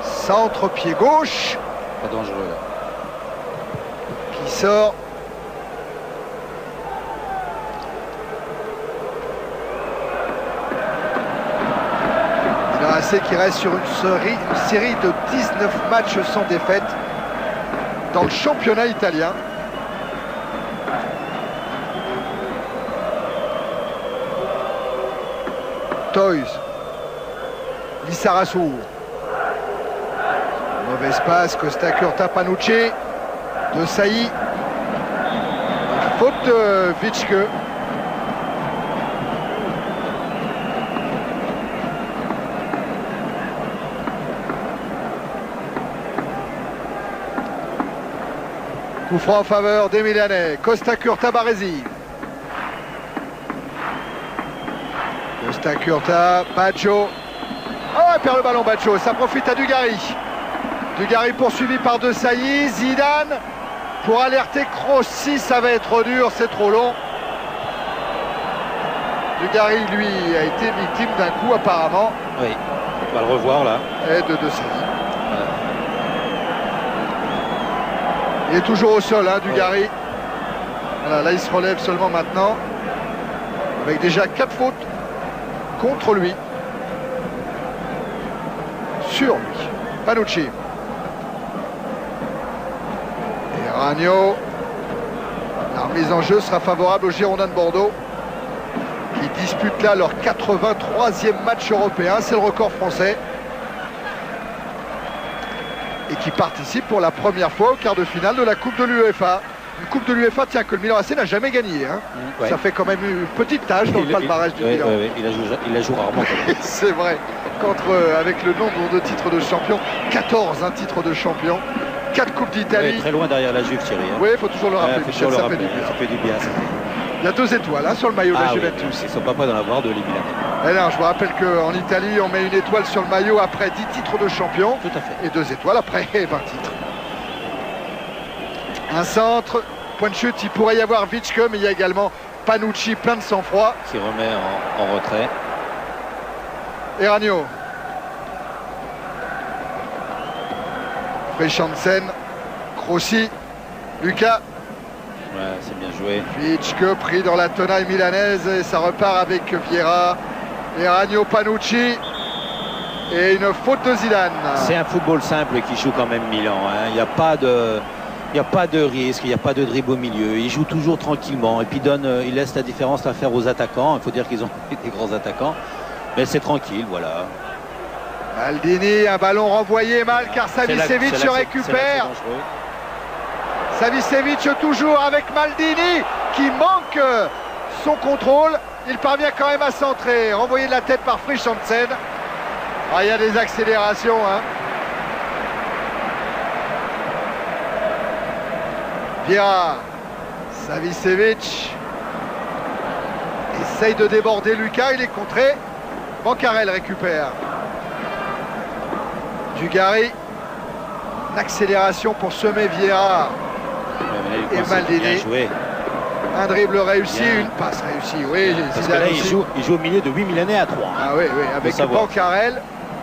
B: centre pied gauche.
A: Pas dangereux.
B: Qui sort. Le AC qui reste sur une série de 19 matchs sans défaite dans le championnat italien. Toys. Lissarasu. Mauvaise passe, Costa Curta, Panucci. De Sailly. Faute de Vitschke. Coup franc en faveur des Milanais. Costa Curta, Baresi. Costa Curta, Baggio. Oh, il perd le ballon, Baggio. Ça profite à Dugarry. Dugarry poursuivi par De Sailly. Zidane. Pour alerter Crossi, ça va être dur, c'est trop long. Dugarry, lui, a été victime d'un coup apparemment.
A: Oui, on va le revoir là.
B: Et de Sailly. Voilà. Il est toujours au sol, hein, Dugarry. Oui. Voilà, là il se relève seulement maintenant. Avec déjà 4 fautes contre lui. Sur lui. Panucci. Et Ragno. La remise en jeu sera favorable aux Girondins de Bordeaux, qui disputent là leur 83e match européen. C'est le record français. Et qui participe pour la première fois au quart de finale de la Coupe de l'UEFA. Une Coupe de l'UEFA, tiens, que le Milan AC n'a jamais gagné. Hein. Ouais. Ça fait quand même une petite tâche dans le palmarès du Milan.
A: Ouais, il la joue rarement.
B: C'est vrai. Avec le nombre de titres de champion, 14 titres de champion, 4 Coupes d'Italie.
A: Très loin derrière la Juve, Thierry. Hein.
B: Oui, il faut toujours le rappeler, Michel, ça fait du bien.
A: Ça fait du bien.
B: Il y a 2 étoiles sur le maillot de la Juventus.
A: Oui, ils ne sont pas prêts d'en avoir de l'éliminer.
B: Non, je vous rappelle qu'en Italie, on met une étoile sur le maillot après 10 titres de champion.
A: Tout à fait.
B: Et 2 étoiles après 20 titres. Un centre, point de chute, il pourrait y avoir Vitschke, mais il y a également Panucci, plein de sang-froid.
A: Qui remet en retrait.
B: Et Ragno. Frechansen, Crossi, Lucas.
A: Ouais, c'est bien joué.
B: Vitschke pris dans la tenaille milanaise et ça repart avec Vieira. Et Ragno, Panucci. Et une faute de Zidane.
A: C'est un football simple qui joue quand même Milan. Hein. Il n'y a pas de risque, il n'y a pas de dribble au milieu. Il joue toujours tranquillement et puis il laisse la différence à faire aux attaquants. Il faut dire qu'ils ont des grands attaquants. Mais c'est tranquille, voilà.
B: Maldini, un ballon renvoyé mal car Savicevic récupère. Savicevic toujours avec Maldini qui manque son contrôle. Il parvient quand même à centrer. Renvoyé de la tête par Frechansen. Il y a des accélérations. Vieira. Savicevic essaye de déborder Lucas. Il est contré. Bancarel récupère. Dugarry, une accélération pour semer Vieira et Maldini. Un dribble réussi, bien. Une passe réussie. Oui,
A: parce que là, il joue au milieu de 8 Milanais à 3.
B: Ah oui, avec Bancarel,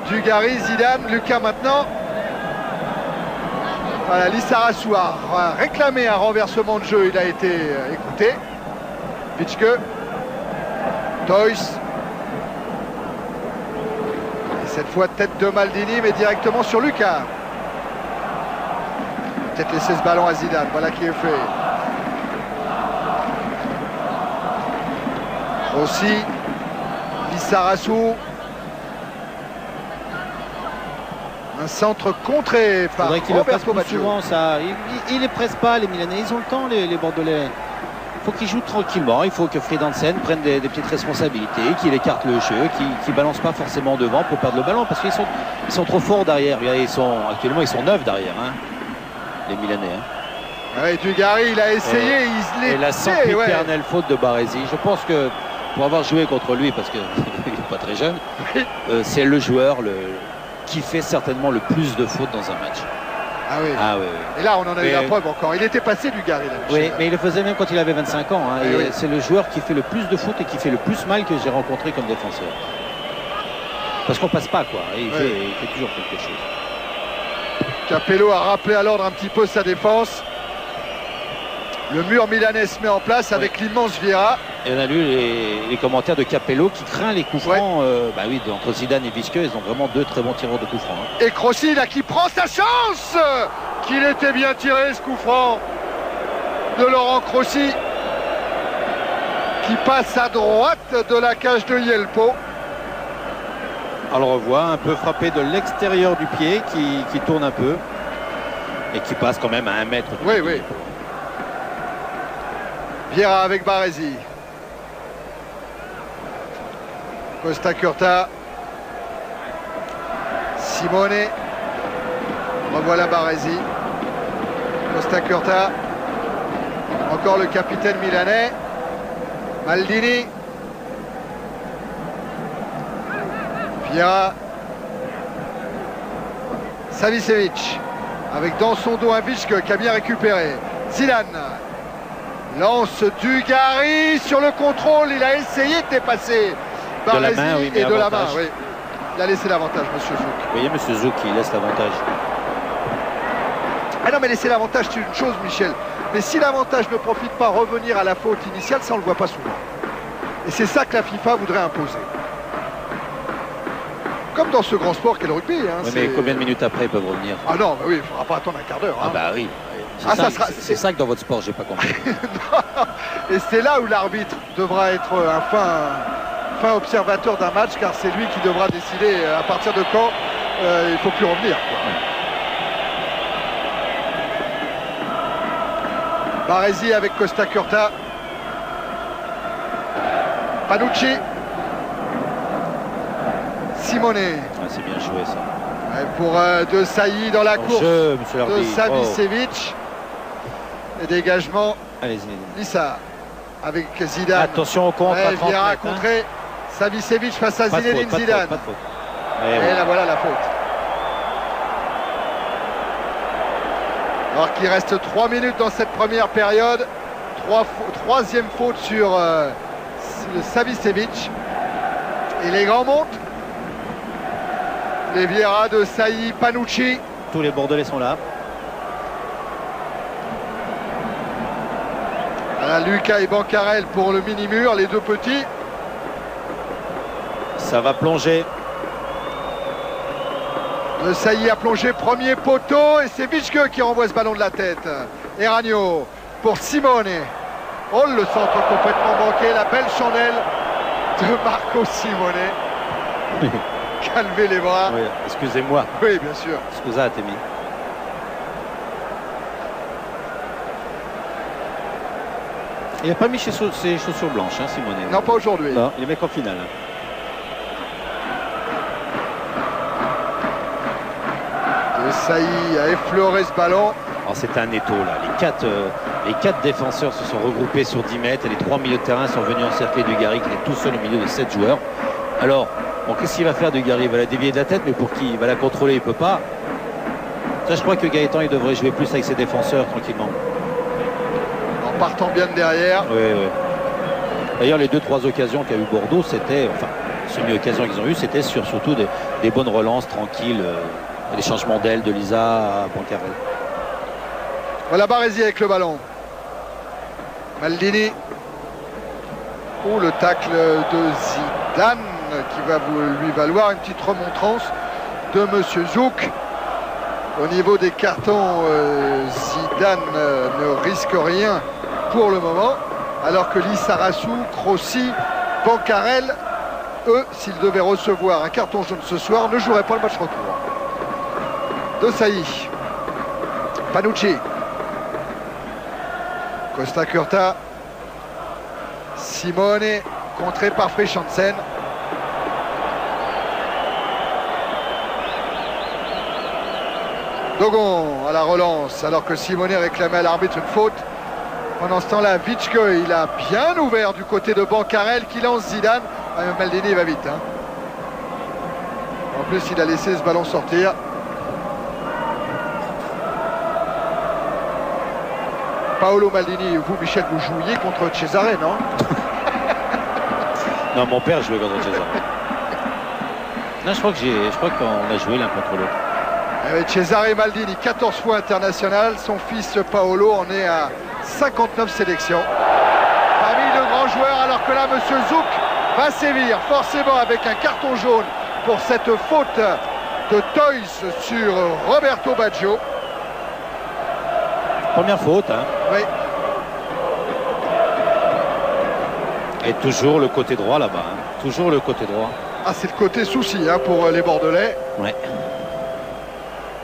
B: Dugarry, Zidane, Lucas maintenant. Voilà, Lissarasu a réclamé un renversement de jeu, il a été écouté. Vitschke, Toys. Cette fois, tête de Maldini, mais directement sur Lucas. Peut-être laisser ce ballon à Zidane. Voilà qui est fait. Aussi, Lissarasu. Un centre contré par Roberto Baggio.
A: Souvent ça. Il les presse pas, les Milanais. Ils ont le temps, les Bordelais. Il faut qu'ils jouent tranquillement, il faut que Fredhansen prenne des petites responsabilités, qu'il écarte le jeu, qu'il ne balance pas forcément devant pour perdre le ballon, parce qu'ils sont trop forts derrière. Actuellement, ils sont 9 derrière, les Milanais.
B: Oui, Dugarry, il a essayé, il
A: et la sempiternelle faute de Baresi. Je pense que pour avoir joué contre lui, parce qu'il n'est pas très jeune, c'est le joueur qui fait certainement le plus de fautes dans un match.
B: Ah oui. Et là, on en a eu la preuve encore. Il était passé Dugarry.
A: Oui, mais il le faisait même quand il avait 25 ans. C'est le joueur qui fait le plus de fautes et qui fait le plus mal que j'ai rencontré comme défenseur. Parce qu'on passe pas, quoi. Il fait toujours quelque chose.
B: Capello a rappelé à l'ordre un petit peu sa défense. Le mur milanais se met en place avec l'immense Vieira.
A: Et on a lu les commentaires de Capello qui craint les coups francs. Entre Zidane et Vitschke, ils ont vraiment 2 très bons tireurs de coups francs.
B: Et Crossi là qui prend sa chance. Qu'il était bien tiré ce coup franc de Laurent Crossi, qui passe à droite de la cage de Yelpo.
A: On le revoit un peu frappé de l'extérieur du pied, qui tourne un peu et qui passe quand même à 1 mètre.
B: Oui. Vieira avec Baresi. Costa Curta. Simone. Revoilà Baresi. Costa Curta. Encore le capitaine milanais. Maldini. Vieira. Savicevic. Avec dans son dos un Vitschke qui a bien récupéré. Zidane lance Dugarry sur le contrôle. Il a essayé de dépasser Baresi
A: oui,
B: et de la main.
A: avantage.
B: Oui. Il a laissé l'avantage, monsieur Zouk.
A: Vous voyez, monsieur Zouk, il laisse l'avantage.
B: Ah non, mais laisser l'avantage, c'est une chose, Michel. Mais si l'avantage ne profite pas revenir à la faute initiale, ça on le voit pas souvent. Et c'est ça que la FIFA voudrait imposer. Comme dans ce grand sport qu'est le rugby. Hein,
A: Oui, mais combien de minutes après ils peuvent revenir?
B: Ah non, mais oui, il ne faudra pas attendre un quart d'heure. Hein.
A: Ah bah oui. C'est ça que dans votre sport, j'ai pas compris.
B: Et c'est là où l'arbitre devra être un fin observateur d'un match, car c'est lui qui devra décider à partir de quand il ne faut plus revenir. Baresi avec Costa Curta. Panucci. Simone.
A: Ah, c'est bien joué ça.
B: Ouais, pour De Sailly dans la course
A: Jeu, monsieur
B: de
A: l'arbitre.
B: Savicevic. Et dégagement.
A: Allez-y.
B: Lissa avec Zidane.
A: Attention au contre à 30
B: Vieira
A: mètres, hein.
B: contré. Savicevic face à
A: Pas de
B: Zinedine
A: faute,
B: Zidane.
A: pas de faute.
B: Et là voilà la faute. Alors qu'il reste 3 minutes dans cette première période. Troisième faute sur Savicevic. Et les grands montent. Les Vieira, De Sailly, Panucci.
A: Tous les Bordelais sont là.
B: Voilà, Lucas et Bancarel pour le mini-mur, les deux petits.
A: Ça va plonger.
B: De Sailly a plongé, premier poteau, et c'est Vitschke qui renvoie ce ballon de la tête. Et Ragno pour Simone. Oh, le centre complètement manqué, la belle chandelle de Marco Simone. Calmez les bras.
A: Oui, excusez-moi.
B: Oui, bien sûr.
A: Scusatemi. Il n'a pas mis ses chaussures blanches, hein, Simone.
B: Non, pas aujourd'hui.
A: Non, il est mec en finale.
B: De Sailly a effleuré ce ballon.
A: Alors c'est un étau là. Les quatre défenseurs se sont regroupés sur 10 mètres et les 3 milieux de terrain sont venus encercler Dugarry qui est tout seul au milieu de 7 joueurs. Alors, bon, qu'est-ce qu'il va faire Dugarry? Il va la dévier de la tête, mais pour qui? Il va la contrôler, il ne peut pas. Ça, je crois que Gaëtan, il devrait jouer plus avec ses défenseurs tranquillement.
B: En partant bien de derrière.
A: Oui, oui. D'ailleurs, les 2-3 occasions qu'a eu Bordeaux, c'était, enfin, semi-occasions qu'ils ont eu, c'était surtout des bonnes relances tranquilles, des changements d'aile de Lisa à Bancarel.
B: Voilà Baresi avec le ballon. Maldini. Oh, le tacle de Zidane qui va lui valoir une petite remontrance de monsieur Zouk. Au niveau des cartons, Zidane ne risque rien pour le moment, alors que Lissarassou, Crossi, Bancarel, eux, s'ils devaient recevoir un carton jaune ce soir, ne joueraient pas le match retour. De Sailly. Panucci. Costa Curta. Simone, contré par Frischansen. Dogon à la relance, alors que Simone réclamait à l'arbitre une faute. Pendant ce temps-là, Vitschke, il a bien ouvert du côté de Bancarel qui lance Zidane. Ah, Maldini va vite. Hein. En plus, il a laissé ce ballon sortir. Paolo Maldini, vous, Michel, vous jouiez contre Cesare, non?
A: Non, mon père jouait contre Cesare. Non, je crois qu'on a joué l'un contre l'autre.
B: Cesare Maldini, 14 fois international. Son fils Paolo en est à 59 sélections. Parmi de grands joueurs, alors que là, monsieur Zouk va sévir forcément avec un carton jaune pour cette faute de Toys sur Roberto Baggio.
A: Première faute, hein.
B: Oui.
A: Et toujours le côté droit là-bas. Hein. Toujours le côté droit.
B: Ah, c'est le côté souci hein, pour les Bordelais.
A: Ouais.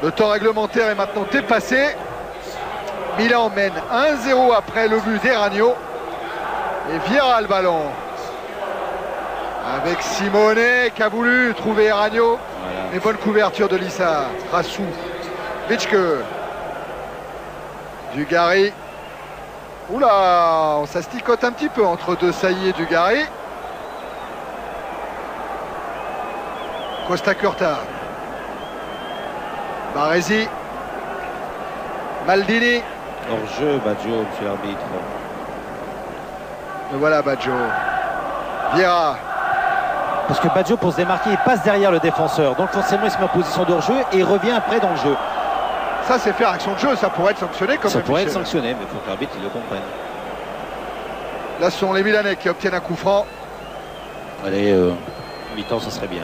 B: Le temps réglementaire est maintenant dépassé. Milan mène 1-0 après le but d'Eragno. Et Vieira le ballon. Avec Simone qui a voulu trouver Eragno. Voilà. Et bonne couverture de Lissa. Rassou. Vitschke. Dugarry. Oula, ça se ticote un petit peu entre De Sailly et Dugarry. Costa Curta. Baresi. Maldini.
A: Hors-jeu, Baggio, monsieur l'arbitre.
B: Et voilà Baggio. Vieira.
A: Parce que Baggio, pour se démarquer, il passe derrière le défenseur. Donc forcément, il se met en position de hors-jeu et il revient après dans le jeu.
B: Ça, c'est faire action de jeu. Ça pourrait être sanctionné comme
A: ça pourrait être sanctionné, mais il faut que l'arbitre le comprenne.
B: Là, ce sont les Milanais qui obtiennent un coup franc.
A: Allez, mi-temps, ça serait bien.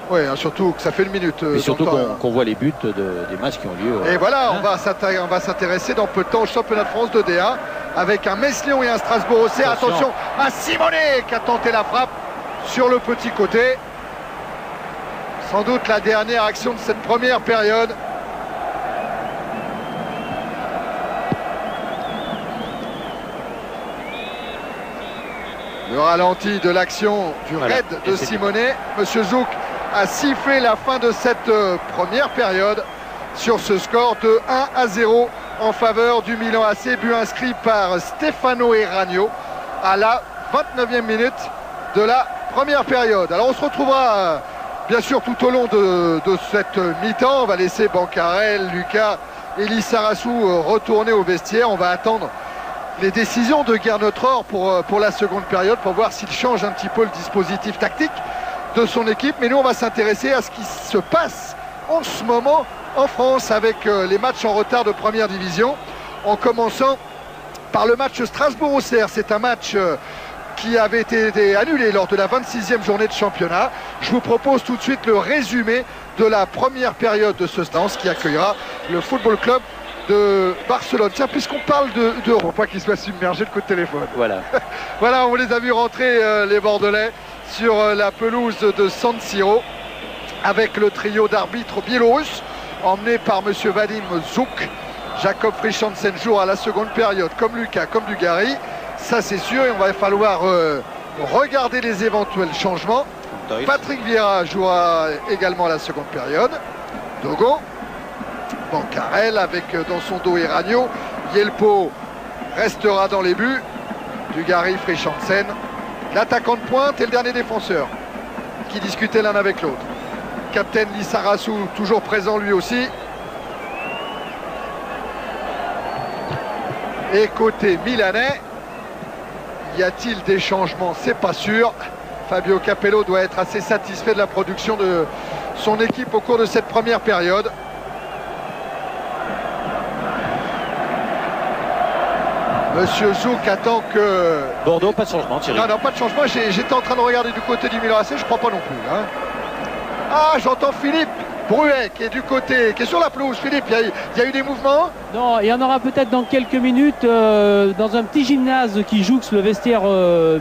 B: Oui, hein, surtout que ça fait une minute.
A: Et surtout qu'on voit les buts des matchs qui ont lieu.
B: Et voilà, on va s'intéresser dans peu de temps au championnat de France de D1 avec un Metz-Lyon et un Strasbourg-Auxerre. Attention à Simonet qui a tenté la frappe sur le petit côté. Sans doute la dernière action de cette première période. Le ralenti de l'action du raid de Simonet. Monsieur Zouk a sifflé la fin de cette première période sur ce score de 1-0 en faveur du Milan AC, but inscrit par Stefano Erragno à la 29e minute de la première période. Alors on se retrouvera bien sûr tout au long de cette mi-temps. On va laisser Bancarel, Lucas et Lissarassou retourner au vestiaire. On va attendre les décisions de Gernot Rohr pour la seconde période pour voir s'il change un petit peu le dispositif tactique de son équipe. Mais nous, on va s'intéresser à ce qui se passe en ce moment en France avec les matchs en retard de première division, en par le match Strasbourg-Auxerre. C'est un match qui avait été annulé lors de la 26e journée de championnat. Je vous propose tout de suite le résumé de la première période de ce stade qui accueillera le Football Club de Barcelone. Tiens, puisqu'on parle de faut pas qu'il soit submergé de coups de téléphone.
A: Voilà.
B: Voilà, on les a vus rentrer les Bordelais sur la pelouse de San Siro avec le trio d'arbitres biélorusses emmené par monsieur Vadim Zouk. Jacob Frischansen joue à la seconde période, comme Lucas, comme Dugarry. Ça, c'est sûr, et on va falloir regarder les éventuels changements. Patrick Vieira jouera également à la seconde période. Dogon. Bancarel avec dans son dos Erragno. Yelpo restera dans les buts. Dugarry, Frischansen. L'attaquant de pointe et le dernier défenseur qui discutaient l'un avec l'autre. Captain Lissarassou toujours présent lui aussi. Et côté milanais, y a-t-il des changements? C'est pas sûr. Fabio Capello doit être assez satisfait de la production de son équipe au cours de cette première période. Monsieur Zouk attend que...
A: Bordeaux, pas de changement, Thierry.
B: Non, pas de changement. J'étais en train de regarder du côté du Milan AC, je crois pas non plus. Hein. Ah, j'entends Philippe Bruet qui est du côté, qui est sur la pelouse. Philippe, il y a eu des mouvements?
C: Non, il y en aura peut-être dans quelques minutes dans un petit gymnase qui jouxte le vestiaire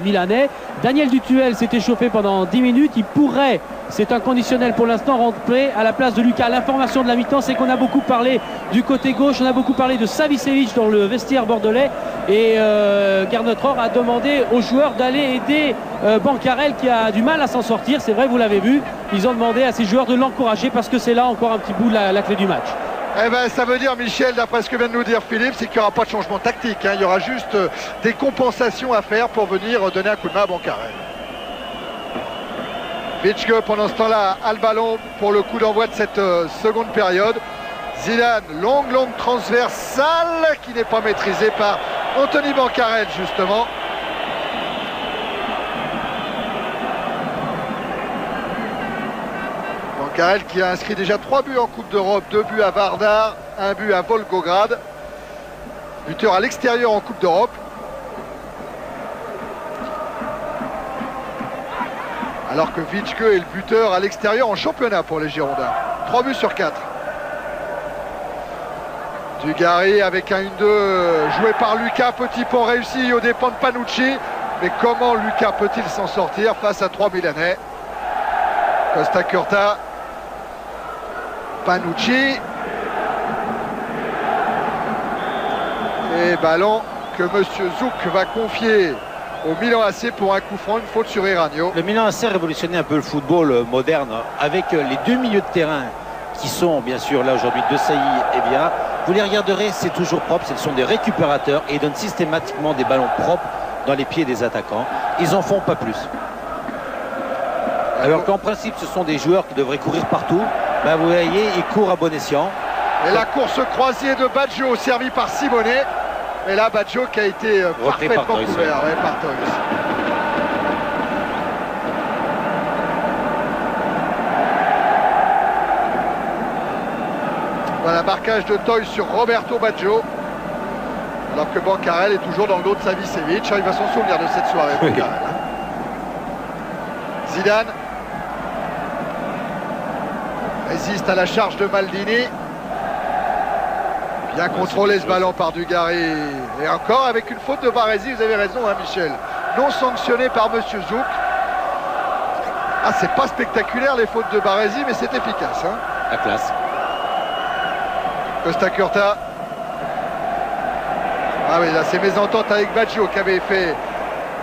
C: milanais. Daniel Dutuel s'est échauffé pendant 10 minutes. Il pourrait, c'est un conditionnel pour l'instant, rentrer à la place de Lucas. L'information de la mi-temps, c'est qu'on a beaucoup parlé du côté gauche, on a beaucoup parlé de Savicevic dans le vestiaire bordelais. Et Gernot Rohr a demandé aux joueurs d'aller aider Bancarel qui a du mal à s'en sortir. C'est vrai, vous l'avez vu. Ils ont demandé à ces joueurs de l'encourager parce que c'est là encore un petit bout la clé du match.
B: Eh ben, ça veut dire, Michel, d'après ce que vient de nous dire Philippe, c'est qu'il n'y aura pas de changement tactique. Hein. Il y aura juste des compensations à faire pour venir donner un coup de main à Bancarel. Vitschke, pendant ce temps-là, a le ballon pour le coup d'envoi de cette seconde période. Zidane, longue transversale qui n'est pas maîtrisée par Anthony Bancarel, justement. Bancarel qui a inscrit déjà 3 buts en Coupe d'Europe, 2 buts à Vardar, 1 but à Volgograd. Buteur à l'extérieur en Coupe d'Europe. Alors que Vitschke est le buteur à l'extérieur en championnat pour les Girondins. 3 buts sur 4. Dugarry avec un 1-2 joué par Lucas. Petit pont réussi aux dépens de Panucci. Mais comment Lucas peut-il s'en sortir face à 3 Milanais? Costa Curta. Panucci. Et ballon que monsieur Zouk va confier au Milan AC pour un coup franc, une faute sur Erragno.
A: Le Milan AC a révolutionné un peu le football moderne avec les deux milieux de terrain qui sont bien sûr là aujourd'hui De Sailly et Vieira. Vous les regarderez, c'est toujours propre, ce sont des récupérateurs et ils donnent systématiquement des ballons propres dans les pieds des attaquants. Ils en font pas plus. Alors qu'en principe ce sont des joueurs qui devraient courir partout. Ben, vous voyez, ils courent à bon escient.
B: Et la course croisée de Baggio servi par Simonet. Et là, Baggio qui a été parfaitement couvert par Toys. Voilà, marquage de Toys sur Roberto Baggio. Alors que Bancarel est toujours dans le dos de Savicevic. Il va s'en souvenir de cette soirée, Bancarel. Zidane résiste à la charge de Maldini. Bien contrôlé ce ballon par Dugarry. Et encore avec une faute de Baresi, vous avez raison, hein, Michel. Non sanctionné par Monsieur Zouk. Ah, c'est pas spectaculaire les fautes de Baresi, mais c'est efficace. Hein.
A: La classe.
B: Costa Curta. Ah oui, là c'est mésentente avec Baggio qui avait fait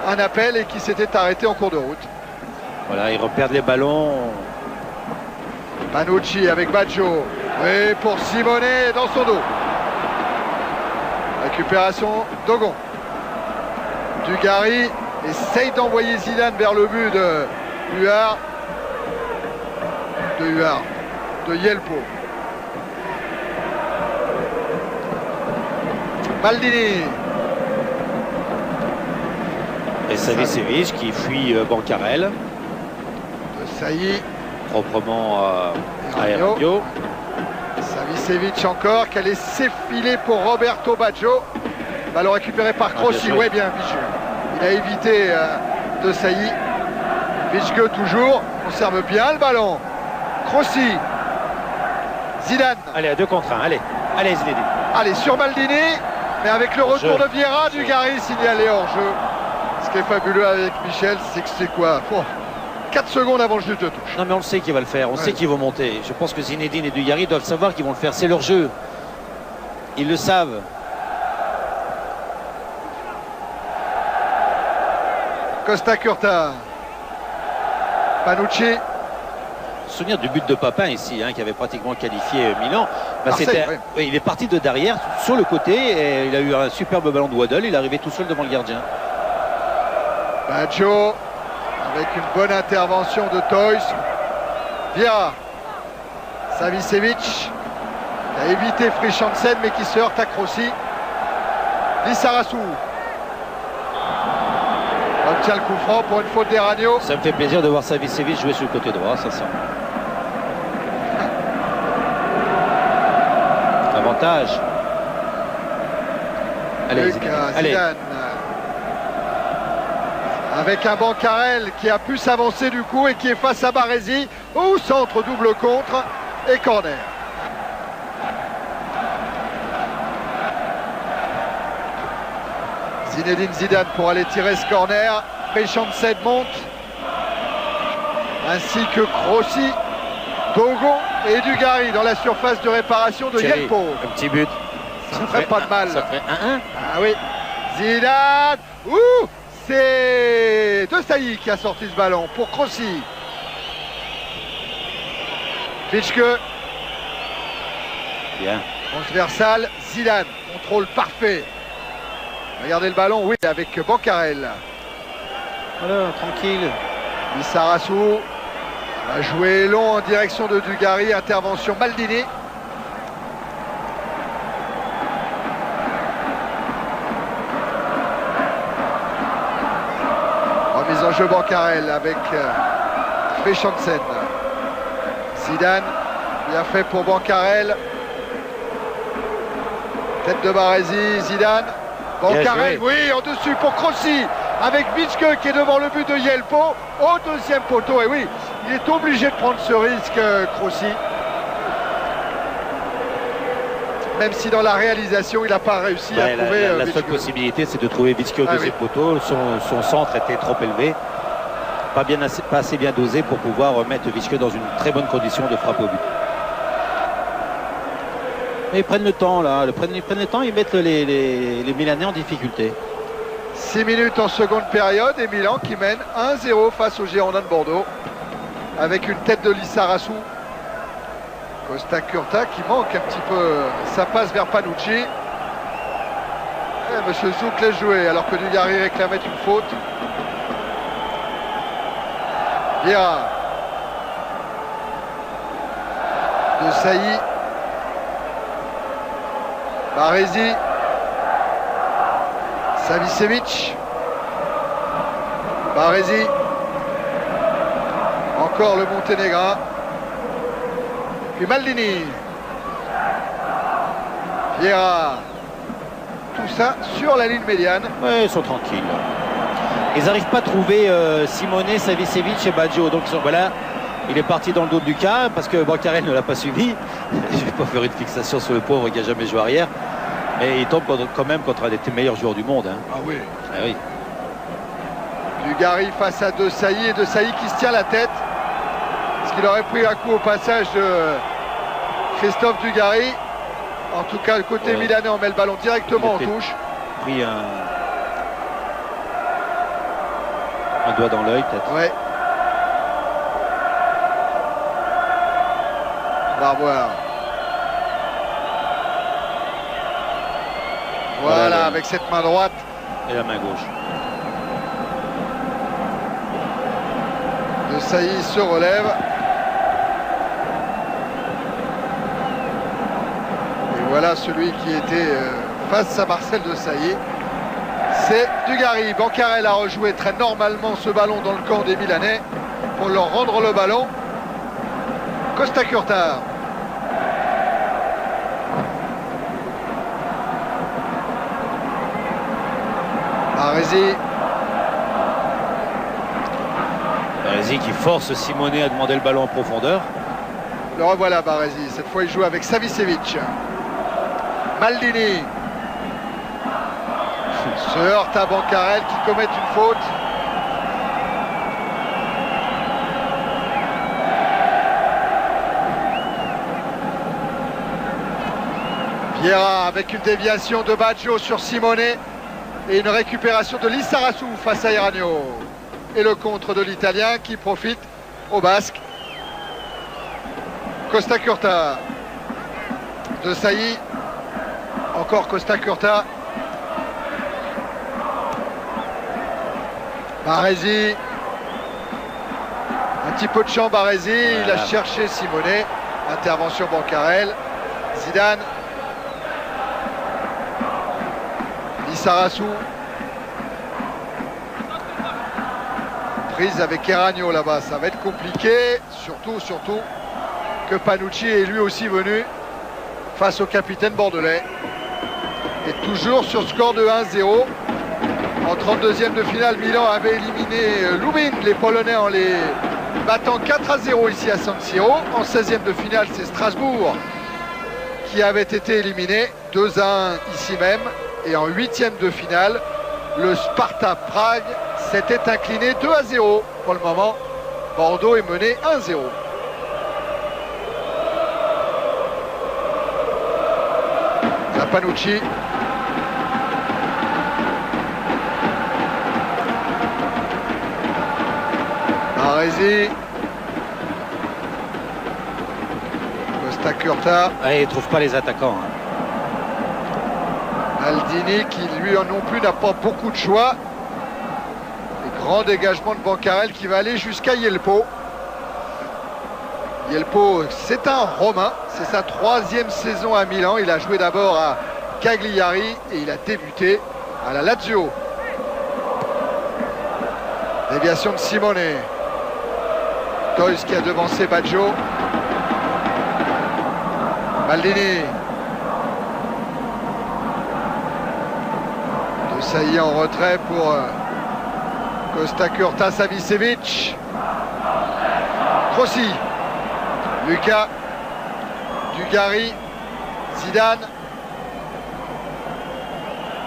B: un appel et qui s'était arrêté en cours de route.
A: Voilà, ils reperdent les ballons.
B: Panucci avec Baggio. Et pour Simonet dans son dos. Récupération Dogon. Dugarry essaye d'envoyer Zidane vers le but de Huard. De Yelpo. Maldini.
A: Et Savicevic qui fuit Bancarel.
B: De Sailly.
A: Proprement à Herrero.
B: Savicevic encore, qui a laissé filer pour Roberto Baggio. Ballon récupéré par Crossi. Oui, bien, Vicheux. Il a évité de Sailly. Vicheux toujours. Conserve bien le ballon. Crossi. Zidane.
A: Allez, à 2 contre 1. Allez, Zinedine.
B: Allez, sur Maldini. Mais avec le retour de Vieira, Dugarry signalé hors jeu. Ce qui est fabuleux avec Michel, c'est que c'est quoi 4 secondes avant le jeu de touche.
A: Non, mais on le sait qu'il va le faire. On sait qu'ils vont monter. Je pense que Zinedine et Dugarry doivent savoir qu'ils vont le faire. C'est leur jeu. Ils le savent.
B: Costa Curta. Panucci.
A: Souvenir du but de Papin ici, hein, qui avait pratiquement qualifié Milan. Bah,
B: Oui.
A: Il est parti de derrière, sur le côté, et il a eu un superbe ballon de Waddle. Il est arrivé tout seul devant le gardien.
B: Baggio, avec une bonne intervention de Toys. Vieira. Savicevic, qui a évité Frischansen, mais qui se heurte à Crossi. Lissarassou. Obtient le coup franc pour une faute d'Eranio.
A: Ça me fait plaisir de voir Savicevic jouer sur le côté droit, ça sent. Avantage. Allez,
B: Zidane. Avec un Bancarel qui a pu s'avancer du coup et qui est face à Baresi. Au centre, double contre et corner. Zinedine Zidane pour aller tirer ce corner. Frischansen monte. Ainsi que Crossi, Dogon et Dugarry dans la surface de réparation de Yelpo.
A: Un petit but.
B: Ça ferait pas de mal.
A: Ça ferait 1-1.
B: Ah oui. Zidane. Ouh, c'est De Sailly qui a sorti ce ballon pour Crossi. Vichke.
A: Bien.
B: Transversal. Zidane. Contrôle parfait. Regardez le ballon, oui, avec Bancarel.
A: Voilà, tranquille.
B: Lissarassou va jouer long en direction de Dugarry. Intervention Maldini. Remise en jeu Bancarel avec Frischansen. Zidane, bien fait pour Bancarel. Tête de Baresi, Zidane. Bancarel, oui, en dessus pour Crossi, avec Vichke qui est devant le but de Yelpo, au deuxième poteau. Et oui, il est obligé de prendre ce risque, Crossi. Même si dans la réalisation, il n'a pas réussi à trouver
A: la seule possibilité, c'est de trouver Vichke au deuxième poteau. Son centre était trop élevé. Pas assez bien dosé pour pouvoir mettre Vichke dans une très bonne condition de frappe au but. Mais ils prennent le temps là, ils prennent le temps, ils mettent les Milanais en difficulté.
B: 6 minutes en seconde période et Milan qui mène 1-0 face aux Girondins de Bordeaux avec une tête de Lissarassou. Costa Curta qui manque un petit peu sa passe vers Panucci. Et Monsieur Zouk laisse jouer alors que Dugarry réclamait une faute. Vieira. De Sailly. Baresi. Savicevic. Baresi. Encore le Monténégrin. Puis Maldini. Vieira. Tout ça sur la ligne médiane.
A: Ouais, ils sont tranquilles. Ils n'arrivent pas à trouver Simone, Savicevic et Baggio. Donc voilà, il est parti dans le dos du cas parce que Bancarel ne l'a pas suivi. Je ne vais pas faire une fixation sur le pauvre qui n'a jamais joué arrière. Mais il tombe quand même contre un des meilleurs joueurs du monde. Hein.
B: Ah oui.
A: Ah oui.
B: Dugarry face à De Sailly et De Sailly qui se tient la tête. Parce qu'il aurait pris un coup au passage de Christophe Dugarry. En tout cas, le côté milanais, on met le ballon directement en touche.
A: Pris un doigt dans l'œil, peut-être.
B: Ouais. On va revoir. Voilà, avec cette main droite.
A: Et la main gauche.
B: De Sailly se relève. Et voilà celui qui était face à Marcel De Sailly. C'est Dugarry. Bancarel a rejoué très normalement ce ballon dans le camp des Milanais pour leur rendre le ballon. Costa Curta. Baresi.
A: Baresi qui force Simone à demander le ballon en profondeur.
B: Le revoilà Baresi. Cette fois il joue avec Savicevic. Maldini. Se heurte à Bancarel qui commet une faute. Vieira avec une déviation de Baggio sur Simone et une récupération de Lissarazu face à Eragno. Et le contre de l'Italien qui profite au basque. Costa Curta. De Sailly. Encore Costa Curta. Baresi. Un petit peu de champ Baresi. Voilà. Il a cherché Simone. Intervention Bancarel. Zidane. Lissarazu. Prise avec Eragno là-bas. Ça va être compliqué. Surtout que Panucci est lui aussi venu face au capitaine bordelais. Et toujours sur score de 1-0. En 32e de finale, Milan avait éliminé Lubin, les Polonais, en les battant 4-0 ici à San Siro. En 16e de finale, c'est Strasbourg qui avait été éliminé 2-1 ici même. Et en 8e de finale, le Sparta Prague s'était incliné 2-0. Pour le moment, Bordeaux est mené 1-0. Panucci. Baresi. Costa Curta.
A: Ouais, il ne trouve pas les attaquants. Hein.
B: Maldini qui lui non plus n'a pas beaucoup de choix. Et grand dégagement de Bancarel qui va aller jusqu'à Yelpo. Yelpo, c'est un Romain, c'est sa 3e saison à Milan. Il a joué d'abord à Cagliari et il a débuté à la Lazio. Déviation de Simone. Toys qui a devancé Baggio. Maldini. De Sailly en retrait pour Costa Curta, Savicevic. Crossi. Lucas, Dugarry, Zidane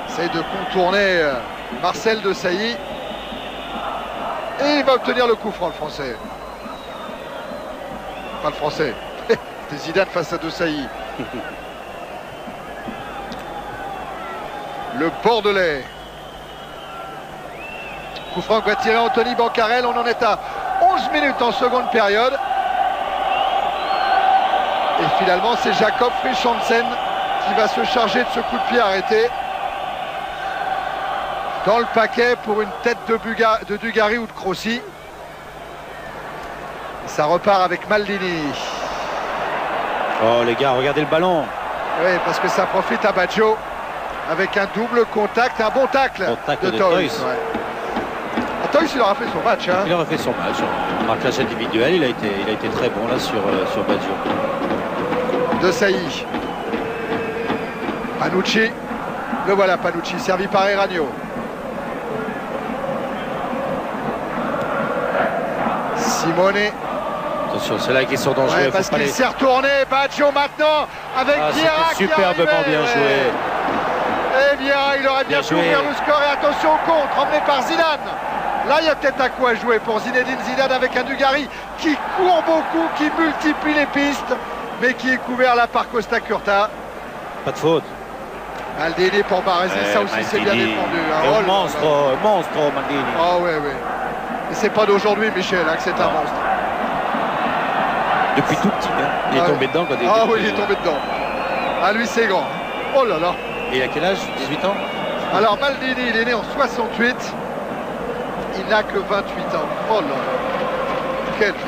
B: essaye de contourner Marcel De Sailly et il va obtenir le coup franc, le français. Pas le français, c'est Zidane face à De Sailly. Le Bordelais. Coup franc que va tirer Anthony Bancarel, on en est à 11 minutes en seconde période. Et finalement, c'est Jakob Frisch-Hansen qui va se charger de ce coup de pied arrêté. Dans le paquet pour une tête de Dugarry ou de Crossi. Ça repart avec Maldini.
A: Oh les gars, regardez le ballon.
B: Oui, parce que ça profite à Baggio avec un double contact, un bon tacle,
D: Contact
B: de
D: de
B: Toys.
D: Toys.
B: Ouais. Toys, il aura fait son match. Hein.
D: Il aurait fait son match. En marquage individuel, il a été très bon là sur Baggio.
B: De Sailly. Panucci. Le voilà, Panucci, servi par Eragno. Simone.
D: Attention, c'est là qu'ils sont dangereux.
B: Ouais, parce qu'il s'est retourné. Baggio maintenant avec Vieira.
D: Superbement bien joué.
B: Et Vieira, il aurait bien pu ouvrir le score. Et attention au contre, emmené par Zidane. Là, il y a peut-être à quoi jouer pour Zinedine Zidane avec un Dugarry qui court beaucoup, qui multiplie les pistes, mais qui est couvert là par Costa Curta.
D: Pas de faute.
B: Maldini pour Baresi, ça aussi c'est bien défendu.
D: Un monstre, Maldini.
B: Oh oui, oui. Et c'est pas d'aujourd'hui, Michel, hein, que c'est un monstre.
D: Depuis tout petit, hein. Il est tombé dedans quand il était
B: oui, il est tombé dedans. Ah, lui, c'est grand. Oh là là.
D: Et il a quel âge? 18 ans?
B: Alors, Maldini, il est né en 68. Il n'a que 28 ans. Oh là là. Quel joueur.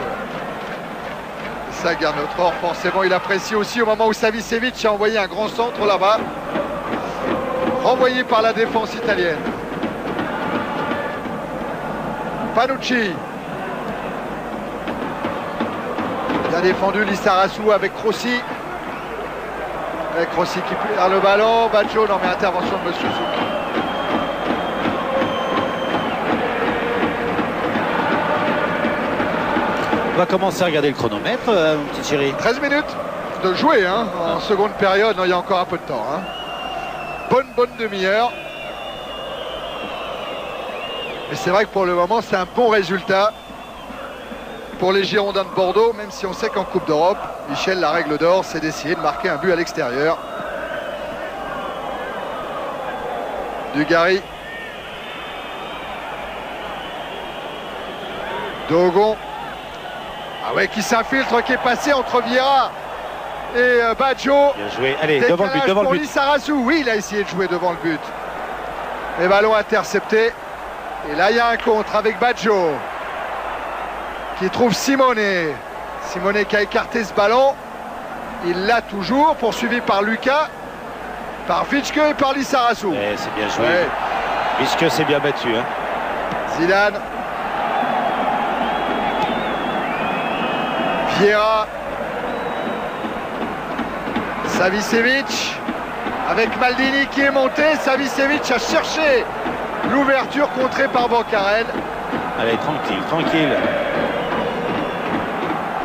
B: Ça garde notre or. Forcément, il apprécie aussi au moment où Savicevic a envoyé un grand centre là-bas. Renvoyé par la défense italienne. Panucci. Bien défendu Lissarasu avec Rossi. Avec Rossi qui perd le ballon. Baggio, non mais intervention de Monsieur Souk.
D: On va commencer à regarder le chronomètre, mon petit chéri.
B: 13 minutes de jouer hein, en seconde période. Non, il y a encore un peu de temps. Hein. Bonne demi-heure. Mais c'est vrai que pour le moment, c'est un bon résultat pour les Girondins de Bordeaux, même si on sait qu'en Coupe d'Europe, Michel, la règle d'or, c'est d'essayer de marquer un but à l'extérieur. Dugarry. Dogon. Ah ouais, qui s'infiltre, qui est passé entre Vieira et Baggio.
D: Bien joué. Allez, devant le but, devant le but.
B: Lissarasu, oui, il a essayé de jouer devant le but. Les ballons interceptés. Et là, il y a un contre avec Baggio qui trouve Simone. Simone qui a écarté ce ballon. Il l'a toujours, poursuivi par Lucas, par Vitschke et par Lissarasu.
D: C'est bien joué. Ouais. Vitschke s'est bien battu. Hein.
B: Zidane. Vieira. Savicevic avec Maldini qui est monté. Savicevic a cherché l'ouverture contrée par Bancarel.
D: Allez, tranquille, tranquille.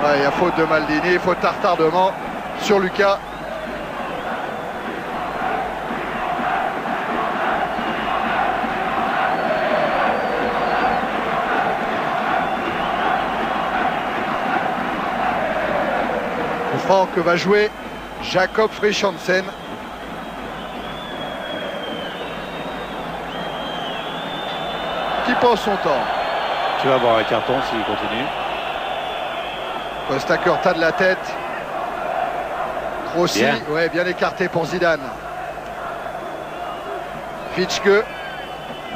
B: Ouais, il y a faute de Maldini, faute à retardement sur Lucas. Que va jouer Jakob Frischhansen. Qui prend son temps.
D: Tu vas avoir un carton s'il continue.
B: Costa Curta de la tête. Rossi, ouais, bien écarté pour Zidane. Vitschke.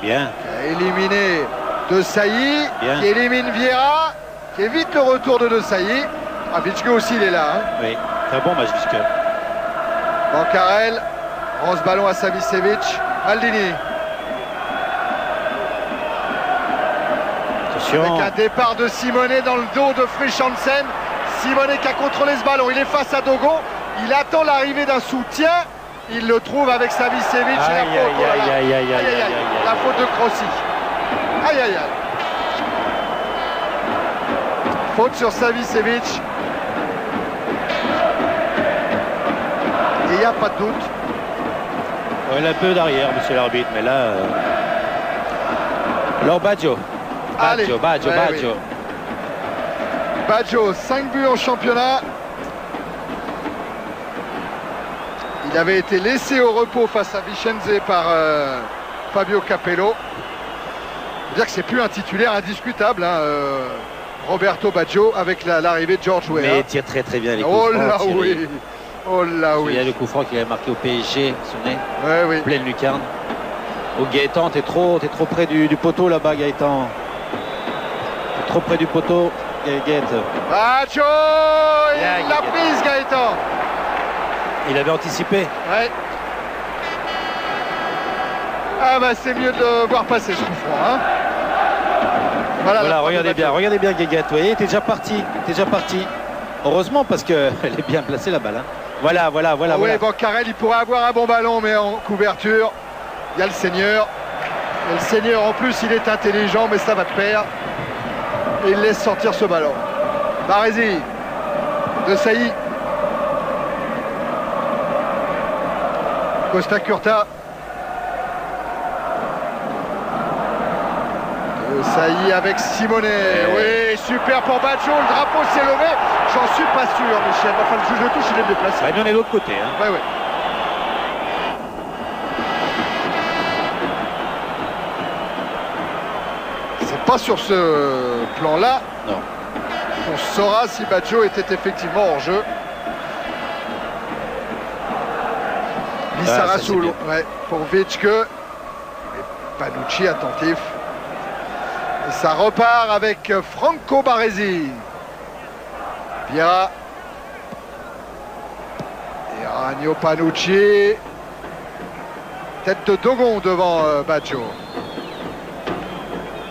D: Bien.
B: Qui a éliminé De Sailly. Qui élimine Vieira. Qui évite le retour de Sailly. Ah, Vitschke aussi, il est là. Hein.
D: Oui, c'est un bon match, Vitschke.
B: Bancarel rend ce ballon à Savicevic. Maldini.
D: Attention.
B: Avec un départ de Simone dans le dos de Frischhansen. Simone qui a contrôlé ce ballon. Il est face à Dogon. Il attend l'arrivée d'un soutien. Il le trouve avec Savicevic. La faute de Crossi. Aïe, aïe, aïe. Faute sur Savicevic. Et il n'y a pas de doute.
D: Il a un peu d'arrière, monsieur l'arbitre, mais là... Alors Baggio. Baggio.
B: Oui. Baggio, 5 buts en championnat. Il avait été laissé au repos face à Vicenza par Fabio Capello. C'est-à-dire que c'est plus un titulaire indiscutable. Hein, Roberto Baggio avec l'arrivée de George Weah.
D: Mais il tire très bien les coups
B: francs.
D: Là
B: oui. Oh là oui.
D: Il y a le coup franc qu'il avait marqué au PSG, sonné.
B: Oui.
D: Pleine lucarne. Oh Gaëtan, t'es trop près du poteau là-bas, Gaëtan. T'es trop près du poteau, Gaëtan.
B: Baggio, il l'a prise, Gaëtan.
D: Il avait anticipé.
B: Ouais. Ah bah c'est mieux de le voir passer ce coup franc. Hein.
D: Voilà, regardez bien Guéguette. Vous voyez, il était déjà parti. Heureusement parce qu'elle est bien placée la balle. Hein. Voilà.
B: Oui, Bancarel, il pourrait avoir un bon ballon, mais en couverture, il y a le Seigneur. Et le Seigneur, en plus, il est intelligent, mais ça va de pair. Et il laisse sortir ce ballon. Baresi, De Sailly. Costa Curta. De Sailly avec Simonet. Oui, super pour Badjo. Le drapeau s'est levé. J'en suis pas sûr, Michel. Enfin, le juge de touche, il est déplacé.
D: Bah, on est de l'autre côté. Hein.
B: Ouais. C'est pas sur ce plan-là.
D: Non.
B: On saura si Badjo était effectivement hors jeu. Lissarasu, ouais, pour Vitschke. Et Panucci attentif. Et ça repart avec Franco Baresi. Vieira. Et Ragno Panucci. Tête de Dogon devant Badjo.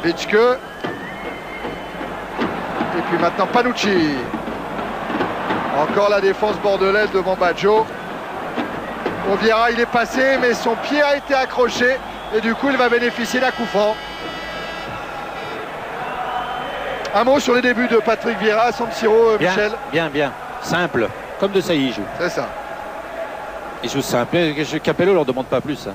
B: Vitschke. Et puis maintenant Panucci. Encore la défense bordelaise devant Badjo. Vieira, il est passé, mais son pied a été accroché. Et du coup, il va bénéficier d'un coup franc. Un mot sur les débuts de Patrick Vieira à San Siro, Michel.
D: Bien. Simple. Comme De Sailly, il joue.
B: C'est ça.
D: Il joue simple. Capello ne leur demande pas plus. Hein.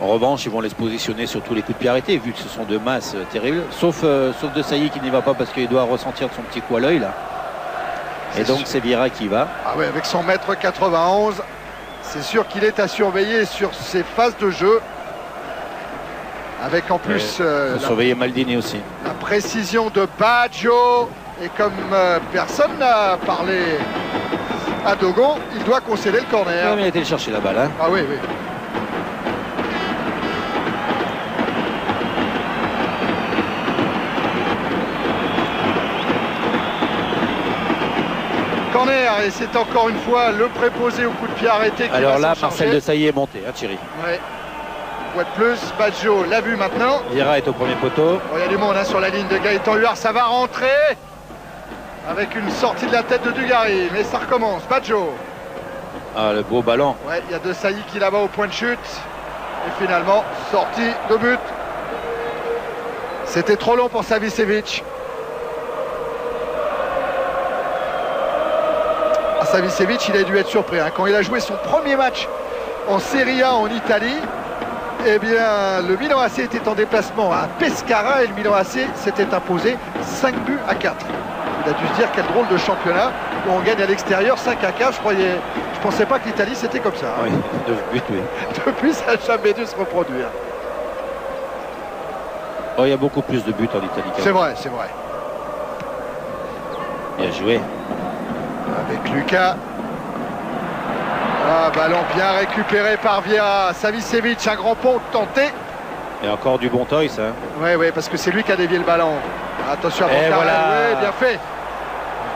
D: En revanche, ils vont les positionner sur tous les coups de pied arrêtés, vu que ce sont deux masses terribles. Sauf De Sailly qui n'y va pas parce qu'il doit ressentir de son petit coup à l'œil, là. Et donc, c'est Vieira qui va.
B: Ah oui, avec son mètre 91, c'est sûr qu'il est à surveiller sur ses phases de jeu. Avec en plus
D: surveiller Maldini aussi.
B: La précision de Badjo. Et comme personne n'a parlé à Dogon, il doit concéder le corner.
D: Ouais, mais il a été chercher la balle. Hein.
B: Ah oui. Corner, et c'est encore une fois le préposé au coup de pied arrêté qui
D: alors
B: va
D: là,
B: s'en
D: Marcel
B: charger.
D: De Sailly est monté, hein, Thierry.
B: Ouais. Quoi de plus, Badjo l'a vu maintenant.
D: Vieira est au premier poteau.
B: Il y a du monde sur la ligne de Gaëtan Huard, ça va rentrer avec une sortie de la tête de Dugarry, mais ça recommence. Badjo.
D: Ah, le beau ballon.
B: Ouais, il y a De Sailly qui là-bas au point de chute. Et finalement, sortie de but. C'était trop long pour Savicevic. Savicevic, il a dû être surpris. Hein. Quand il a joué son premier match en Serie A en Italie, eh bien, le Milan AC était en déplacement à Pescara et le Milan AC s'était imposé 5 buts à 4. Il a dû se dire quel drôle de championnat où on gagne à l'extérieur 5 à 4. Je pensais pas que l'Italie c'était comme ça. Hein.
D: Oui, 9 buts, oui.
B: Depuis, ça n'a jamais dû se reproduire.
D: Oh, il y a beaucoup plus de buts en Italie.
B: C'est vrai.
D: Bien joué.
B: Avec Lucas. Ah, ballon bien récupéré par Vieira. Savicevic, un grand pont tenté.
D: Et encore du bon toy, ça.
B: Oui, parce que c'est lui qui a dévié le ballon. Attention à Bancarel.
D: Voilà.
B: Oui, bien fait.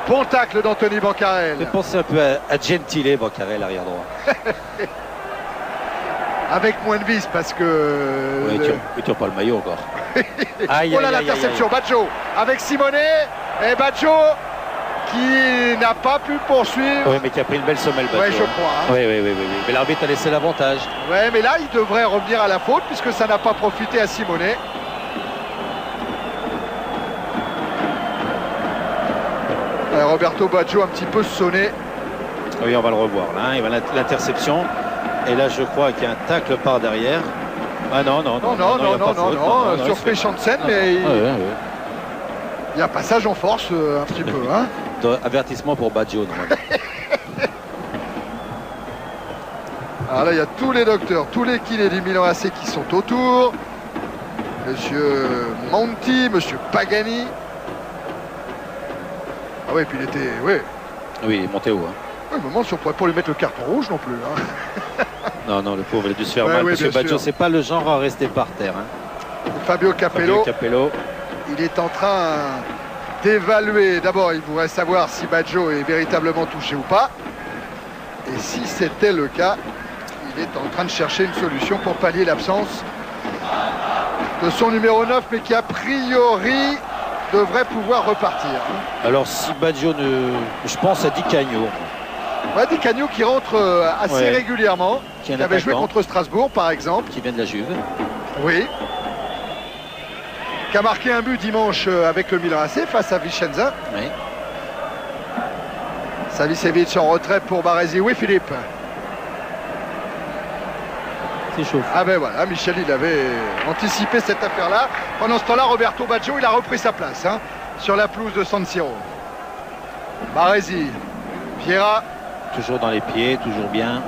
B: Bon tacle d'Anthony Bancarel.
D: Je pense un peu à Gentile, Bancarel, arrière droit.
B: Avec moins de vis parce que...
D: Oui, il tire pas le maillot encore.
B: Voilà l'interception. Badjo avec Simonet. Et Badjo qui n'a pas pu poursuivre.
D: Oui, mais qui a pris une belle semelle, Badjo.
B: Oui, je crois. Hein.
D: Oui. Mais l'arbitre a laissé l'avantage.
B: Oui, mais là, il devrait revenir à la faute puisque ça n'a pas profité à Simonet. Roberto Badjo un petit peu sonné.
D: Oui, on va le revoir. Là, il va l'interception. Et là, je crois qu'il y a un tacle par derrière. Ah non, sur Frischansen,
B: mais il y a passage en force un petit peu. Hein.
D: Avertissement pour Badjo, normalement.
B: Alors là, il y a tous les docteurs, tous les kinés du Milan AC qui sont autour. Monsieur Monti, monsieur Pagani. Ah oui, puis il était... Oui,
D: il est monté haut. Hein.
B: Oui, mais moment, si on pourrait pas lui mettre le carton rouge non plus. Hein.
D: Non, le pauvre, il a dû se faire mal. Parce que Badjo, c'est pas le genre à rester par terre. Hein.
B: Fabio Capello. Il est en train d'évaluer. D'abord, il voudrait savoir si Badjo est véritablement touché ou pas. Et si c'était le cas, il est en train de chercher une solution pour pallier l'absence de son numéro 9, mais qui a priori devrait pouvoir repartir.
D: Alors si Baggio ne... Je pense à Di Canio.
B: Ouais, Di Canio qui rentre assez régulièrement, qui avait joué contre Strasbourg par exemple.
D: Qui vient de la Juve.
B: Oui. Qui a marqué un but dimanche avec le Milan AC face à Vicenza.
D: Oui.
B: Savicevic en retrait pour Baresi. Oui, Philippe.
C: C'est chaud.
B: Ah ben voilà, Michel, il avait anticipé cette affaire-là. Pendant ce temps-là, Roberto Baggio, il a repris sa place sur la pelouse de San Siro. Baresi, Vieira.
D: Toujours dans les pieds, toujours bien.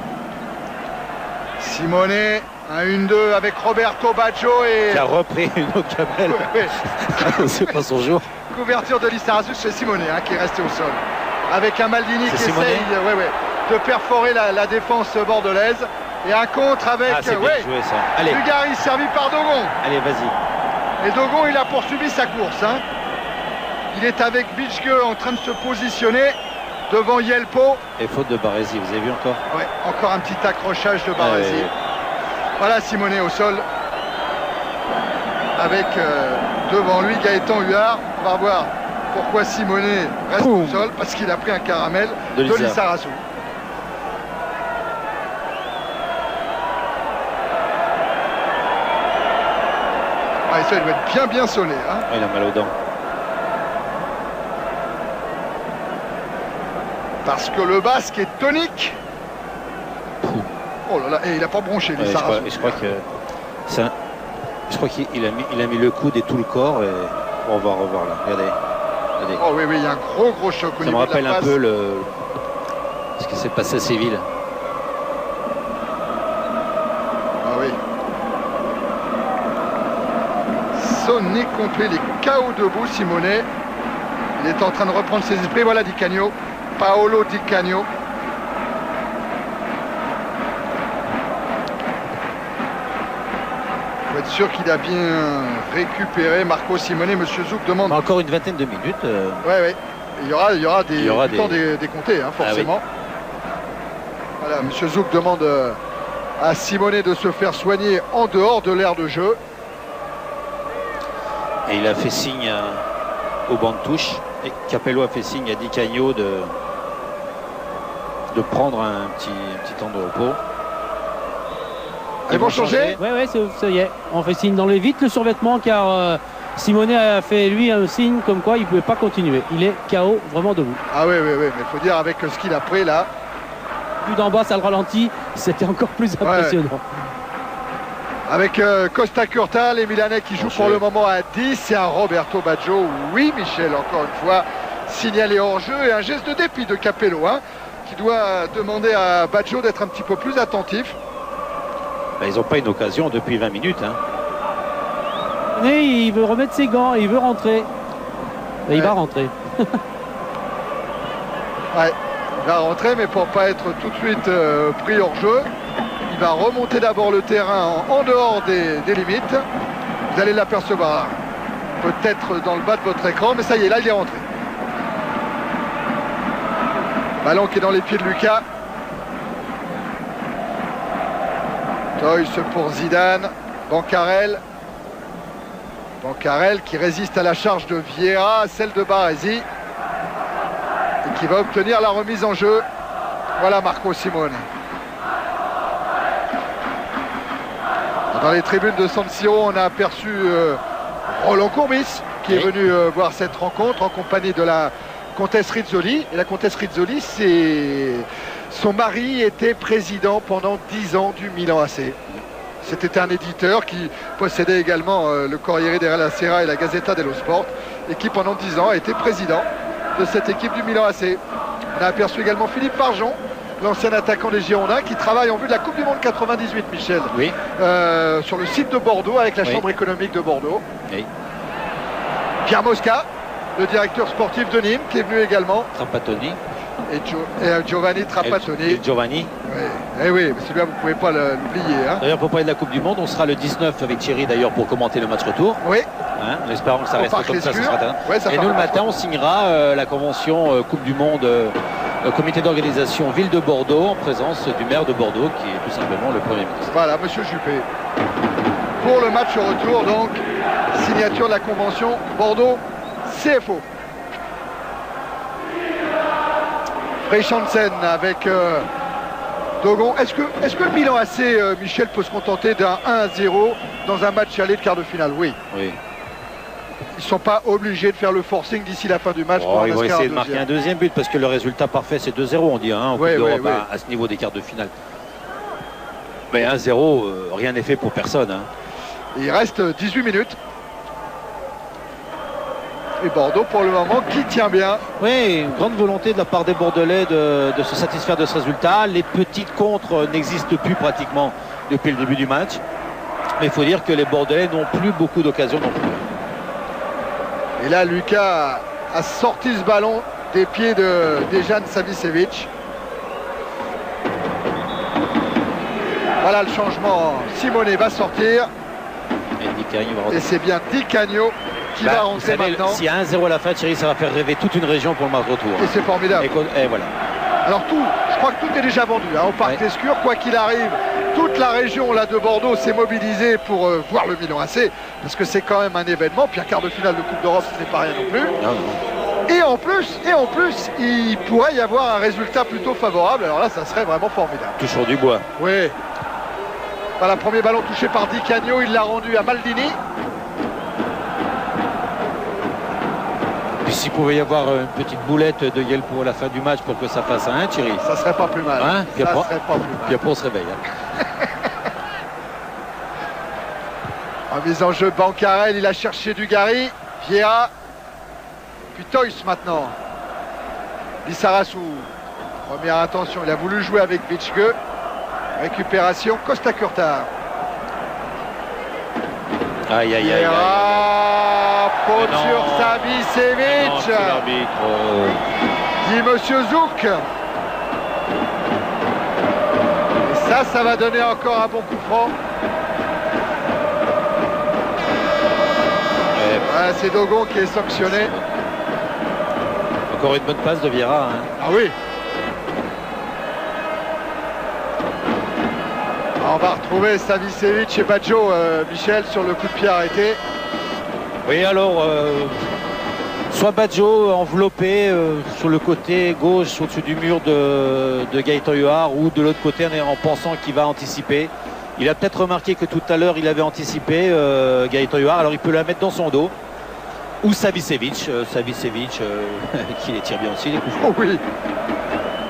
B: Simone, un 1-2 avec Roberto Baggio et...
D: Qui a repris une autre gamelle. C'est pas son jour.
B: Couverture de Lissarazu chez Simone, qui est resté au sol. Avec un Maldini qui essaye de perforer la défense bordelaise. Et un contre avec
D: c'est bien joué, ça. Allez.
B: Dugarry servi par Dogon.
D: Allez, vas-y.
B: Et Dogon, il a poursuivi sa course. Il est avec Bichke en train de se positionner devant Yelpo.
D: Et faute de Baresi, vous avez vu encore?
B: Ouais, encore un petit accrochage de Baresi. Voilà Simone au sol. Avec devant lui Gaëtan Huard. On va voir pourquoi Simone reste au sol. Parce qu'il a pris un caramel de Lissarazu. Ah, ça, il doit être bien sonné.
D: Il a mal aux dents.
B: Parce que le basque est tonique. Oh là là, et il n'a pas bronché les Sarrazous.
D: Je crois que ça. Je crois qu'il a mis le coude et tout le corps. Et on va revoir là. Regardez.
B: Oh oui, il y a un gros choc au niveau de la face.
D: Ça me rappelle un peu ce qui s'est passé à Séville.
B: Ah oui. Sonné complet, les KO debout, Simone. Il est en train de reprendre ses esprits. Voilà Di Canio. Paolo Di Canio. Il faut être sûr qu'il a bien récupéré Marco Simone. Monsieur Zouk demande...
D: Encore une vingtaine de minutes.
B: Ouais. Il y aura du temps décompté, forcément. Ah oui. Voilà, Monsieur Zouk demande à Simone de se faire soigner en dehors de l'aire de jeu.
D: Et il a fait signe au banc de touche. Et Capello a fait signe à Di Canio de prendre un petit temps de repos.
B: Ils vont changer.
C: Oui, ça y est. On fait signe d'enlever vite le survêtement car Simone a fait lui un signe comme quoi il ne pouvait pas continuer. Il est KO vraiment debout.
B: Ah oui, mais il faut dire avec ce qu'il a pris là.
C: Vu d'en bas, ça le ralentit. C'était encore plus impressionnant.
B: Ouais. Avec Costa Curta, les Milanais qui jouent pour le moment à 10. C'est un Roberto Baggio. Oui, Michel, encore une fois, signalé hors jeu et un geste de dépit de Capello, qui doit demander à Baggio d'être un petit peu plus attentif.
D: Ils n'ont pas une occasion depuis 20 minutes.
C: Et il veut remettre ses gants, il veut rentrer. Et il va rentrer.
B: Ouais, il va rentrer, mais pour ne pas être tout de suite pris hors jeu. Il va remonter d'abord le terrain en dehors des limites. Vous allez l'apercevoir peut-être dans le bas de votre écran, mais ça y est, là il est rentré. Ballon qui est dans les pieds de Lucas. Toys pour Zidane. Bancarel qui résiste à la charge de Vieira, celle de Baresi. Et qui va obtenir la remise en jeu. Voilà Marco Simone. Dans les tribunes de San Siro, on a aperçu Roland Courbis qui est venu voir cette rencontre en compagnie de la comtesse Rizzoli. Et la comtesse Rizzoli, son mari était président pendant 10 ans du Milan AC. C'était un éditeur qui possédait également le Corriere della Sera et la Gazzetta dello Sport et qui pendant 10 ans a été président de cette équipe du Milan AC. On a aperçu également Philippe Farjon, l'ancien attaquant des Girondins qui travaille en vue de la Coupe du Monde 98, Michel.
D: Oui.
B: Sur le site de Bordeaux avec la Chambre économique de Bordeaux.
D: Oui.
B: Pierre Mosca, le directeur sportif de Nîmes, qui est venu également.
D: Trapattoni.
B: Et Giovanni Trapattoni.
D: Et Giovanni.
B: Oui. Eh oui, mais celui-là, vous ne pouvez pas l'oublier.
D: D'ailleurs, pour parler de la Coupe du Monde, on sera le 19 avec Thierry d'ailleurs pour commenter le match retour.
B: Oui.
D: En espérant que ça reste comme ça.
B: Ouais,
D: et nous, le matin, on signera la convention Coupe du Monde le comité d'organisation Ville de Bordeaux en présence du maire de Bordeaux qui est tout simplement le Premier ministre.
B: Voilà, monsieur Juppé. Pour le match retour, donc, signature de la convention Bordeaux CFO. Richansen avec Dogon. Est-ce que le Milan AC, Michel, peut se contenter d'un 1-0 dans un match aller de quart de finale? Oui.
D: Oui.
B: Ils ne sont pas obligés de faire le forcing d'ici la fin du match. Pour
D: ils vont essayer de marquer un deuxième but parce que le résultat parfait c'est 2-0 on dit en Coupe d'Europe à ce niveau des quarts de finale. Mais 1-0, rien n'est fait pour personne.
B: Il reste 18 minutes. Et Bordeaux pour le moment qui tient bien.
D: Oui, une grande volonté de la part des Bordelais de se satisfaire de ce résultat. Les petites contres n'existent plus pratiquement depuis le début du match. Mais il faut dire que les Bordelais n'ont plus beaucoup d'occasions non plus.
B: Et là, Lucas a sorti ce ballon des pieds de Dejan Savicevic. Voilà le changement. Simonet va sortir. Et c'est bien Di Canio qui va rentrer maintenant.
D: S'il y a 1-0 à la fin, Thierry, ça va faire rêver toute une région pour le match retour.
B: Et c'est formidable.
D: Et voilà.
B: Alors je crois que tout est déjà vendu au Parc Lescure, quoi qu'il arrive. Toute la région là de Bordeaux s'est mobilisée pour voir le Milan AC, parce que c'est quand même un événement. Puis un quart de finale de Coupe d'Europe, ce n'est pas rien non plus. Non. Et en plus, il pourrait y avoir un résultat plutôt favorable. Alors là, ça serait vraiment formidable.
D: Toujours du bois.
B: Oui. Voilà, premier ballon touché par Di Canio, il l'a rendu à Maldini.
D: Puis s'il pouvait y avoir une petite boulette de Yel pour la fin du match pour que ça fasse un, Thierry.
B: Ça serait pas plus mal.
D: Puis après on se réveille.
B: En mise en jeu, Bancarel, il a cherché Dugarry, Vieira, puis Toys maintenant. Lissarasu, première intention, il a voulu jouer avec Vitschke. Récupération, Costa Curta.
D: Aïe, aïe, aïe.
B: Vieira, faute sur Savicevic. Dit Monsieur Zouk. Et ça va donner encore un bon coup franc. Ouais, c'est Dogon qui est sanctionné.
D: Encore une bonne passe de Vieira.
B: Ah oui. On va retrouver Savicevic et Baggio, Michel, sur le coup de pied arrêté.
D: Oui, alors, soit Baggio enveloppé sur le côté gauche, au-dessus du mur de Gaëtan Huard, ou de l'autre côté en pensant qu'il va anticiper. Il a peut-être remarqué que tout à l'heure, il avait anticipé Gaëtan Huard, alors il peut la mettre dans son dos. Ou Savicevic, qui les tire bien aussi, les coups francs.
B: Oh oui.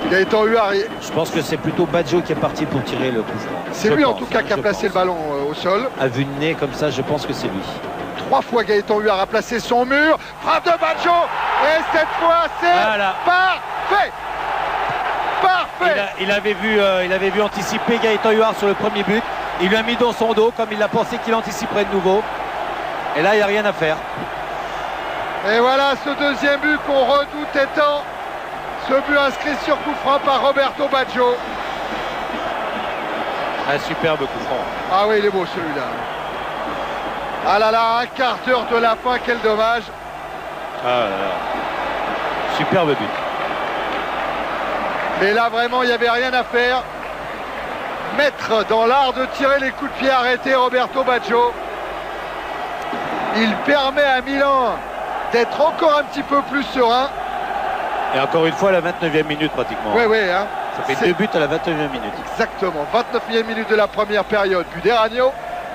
B: Gaëtan Huard.
D: Je pense que c'est plutôt Baggio qui est parti pour tirer le coup franc.
B: C'est lui en tout cas qui a placé le ballon au sol.
D: À vue de nez comme ça, je pense que c'est lui.
B: 3 fois Gaëtan Huard a placé son mur. Frappe de Baggio. Et cette fois, c'est parfait. Parfait.
D: Il avait vu anticiper Gaëtan Huard sur le premier but. Il lui a mis dans son dos comme il a pensé qu'il anticiperait de nouveau. Et là, il n'y a rien à faire.
B: Et voilà ce deuxième but qu'on redoutait tant. Ce but inscrit sur coup franc par Roberto Baggio.
D: Un superbe coup franc.
B: Ah oui, il est beau celui-là. Ah là là, un quart d'heure de la fin, quel dommage.
D: Ah là là. Superbe but.
B: Mais là, vraiment, il n'y avait rien à faire. Maître dans l'art de tirer les coups de pied arrêtés, Roberto Baggio. Il permet à Milan d'être encore un petit peu plus serein.
D: Et encore une fois à la 29e minute pratiquement.
B: Oui, oui.
D: Ça fait 2 buts à la 29e minute.
B: Exactement. 29e minute de la première période, but d'Eragno.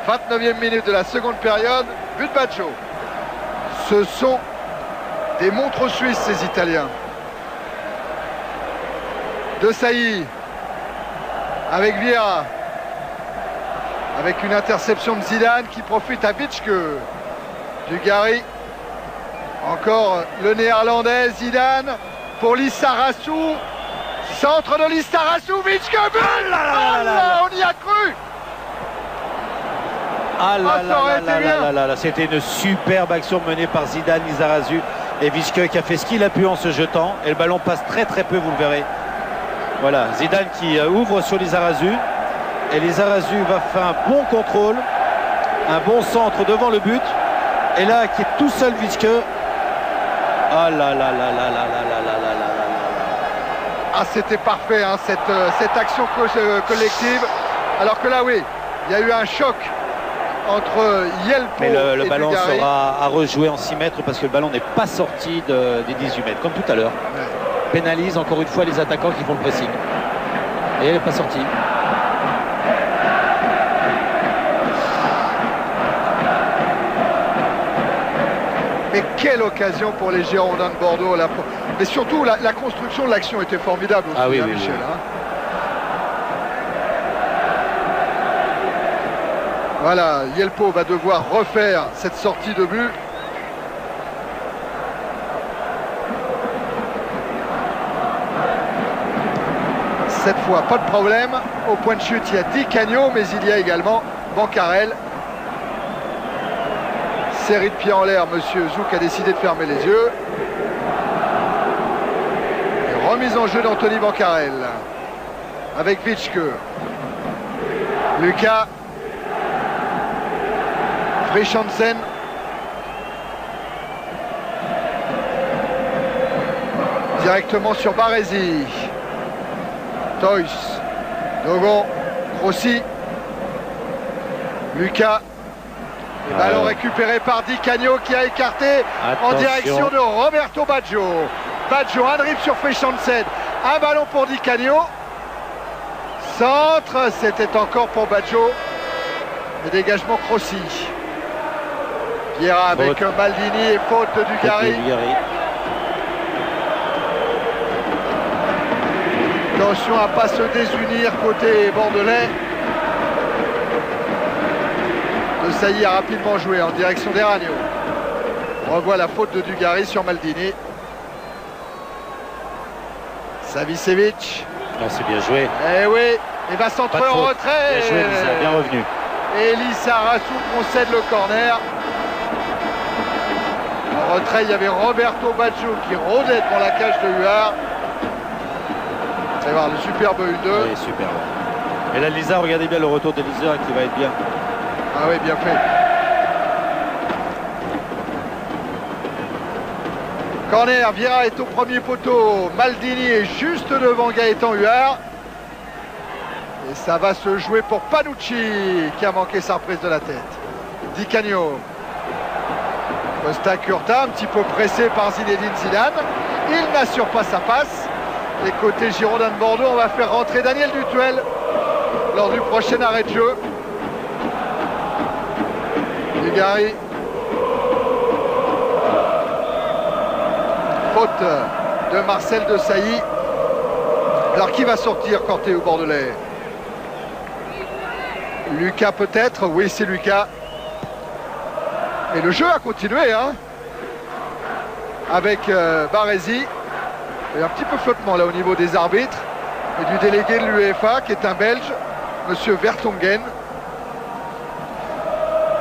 B: 29e minute de la seconde période, but de Baggio. Ce sont des montres suisses, ces Italiens. De Sailly avec Vieira. Avec une interception de Zidane qui profite à Vitschke. Dugarry. Encore le néerlandais Zidane pour Lissarasu. Centre de Lissarasu, Vitschke, but. On y a cru.
D: C'était une superbe action menée par Zidane, Lissarasu et Vitschke qui a fait ce qu'il a pu en se jetant. Et le ballon passe très très peu, vous le verrez. Voilà, Zidane qui ouvre sur Lissarasu. Et Lissarasu va faire un bon contrôle. Un bon centre devant le but. Et là, qui est tout seul, Vitschke. Ah là là là là là là là là là là là.
B: Ah, c'était parfait, hein, cette action collective. Alors que là, oui, il y a eu un choc entre Yelpo
D: mais le
B: et
D: ballon
B: Dugarry.
D: sera à rejouer en 6 mètres parce que le ballon n'est pas sorti des 18 mètres, comme tout à l'heure.
B: Ouais.
D: Pénalise encore une fois les attaquants qui font le pressing. Et elle n'est pas sortie.
B: Mais quelle occasion pour les Girondins de Bordeaux là. Mais surtout, la construction de l'action était formidable aussi,
D: Ah oui,
B: hein,
D: oui,
B: Michel.
D: oui.
B: Hein. Voilà, Yelpo va devoir refaire cette sortie de but. Cette fois, pas de problème. Au point de chute, il y a Di Canio, mais il y a également Bancarel. Série de pieds en l'air, monsieur Zouk a décidé de fermer les yeux. Et remise en jeu d'Anthony Bancarel. Avec Vitschke. Lucas. Frischansen. Directement sur Baresi. Toys. Dogon. Rossi. Lucas. Et ballon récupéré par Di Canio qui a écarté en direction de Roberto Baggio. Baggio, un dribble sur Frischansen. Un ballon pour Di Canio. Centre, c'était encore pour Baggio. Et dégagement Crossi. Vieira avec Maldini et faute de Dugarry. Attention à ne pas se désunir côté bordelais. De Sailly a rapidement joué en direction d'Eranio. On revoit la faute de Dugarry sur Maldini. Savicevic.
D: Non, c'est bien joué.
B: Eh oui, il va centrer en retrait.
D: Bien joué, Lisa, bien revenu.
B: Et Lisa Rassou concède le corner. En retrait, il y avait Roberto Baggio qui rôdait devant la cage de Huard. Vous allez voir le superbe U2.
D: Oui, superbe. Et là, Lisa, regardez bien le retour de Lisa qui va être bien.
B: Ah oui, bien fait. Corner, Vieira est au premier poteau. Maldini est juste devant Gaëtan Huard. Et ça va se jouer pour Panucci qui a manqué sa reprise de la tête. Di Canio. Costa Curta, un petit peu pressé par Zinedine Zidane. Il n'assure pas sa passe. Et côté Girondin de Bordeaux, on va faire rentrer Daniel Dutuel lors du prochain arrêt de jeu. Dugarry. Faute de Marcel de Sailly. Alors qui va sortir côté au Bordelais? Lucas peut-être? Oui, c'est Lucas. Et le jeu a continué, hein, avec Baresi. Il y a un petit peu flottement là au niveau des arbitres et du délégué de l'UEFA qui est un Belge, monsieur Vertonghen.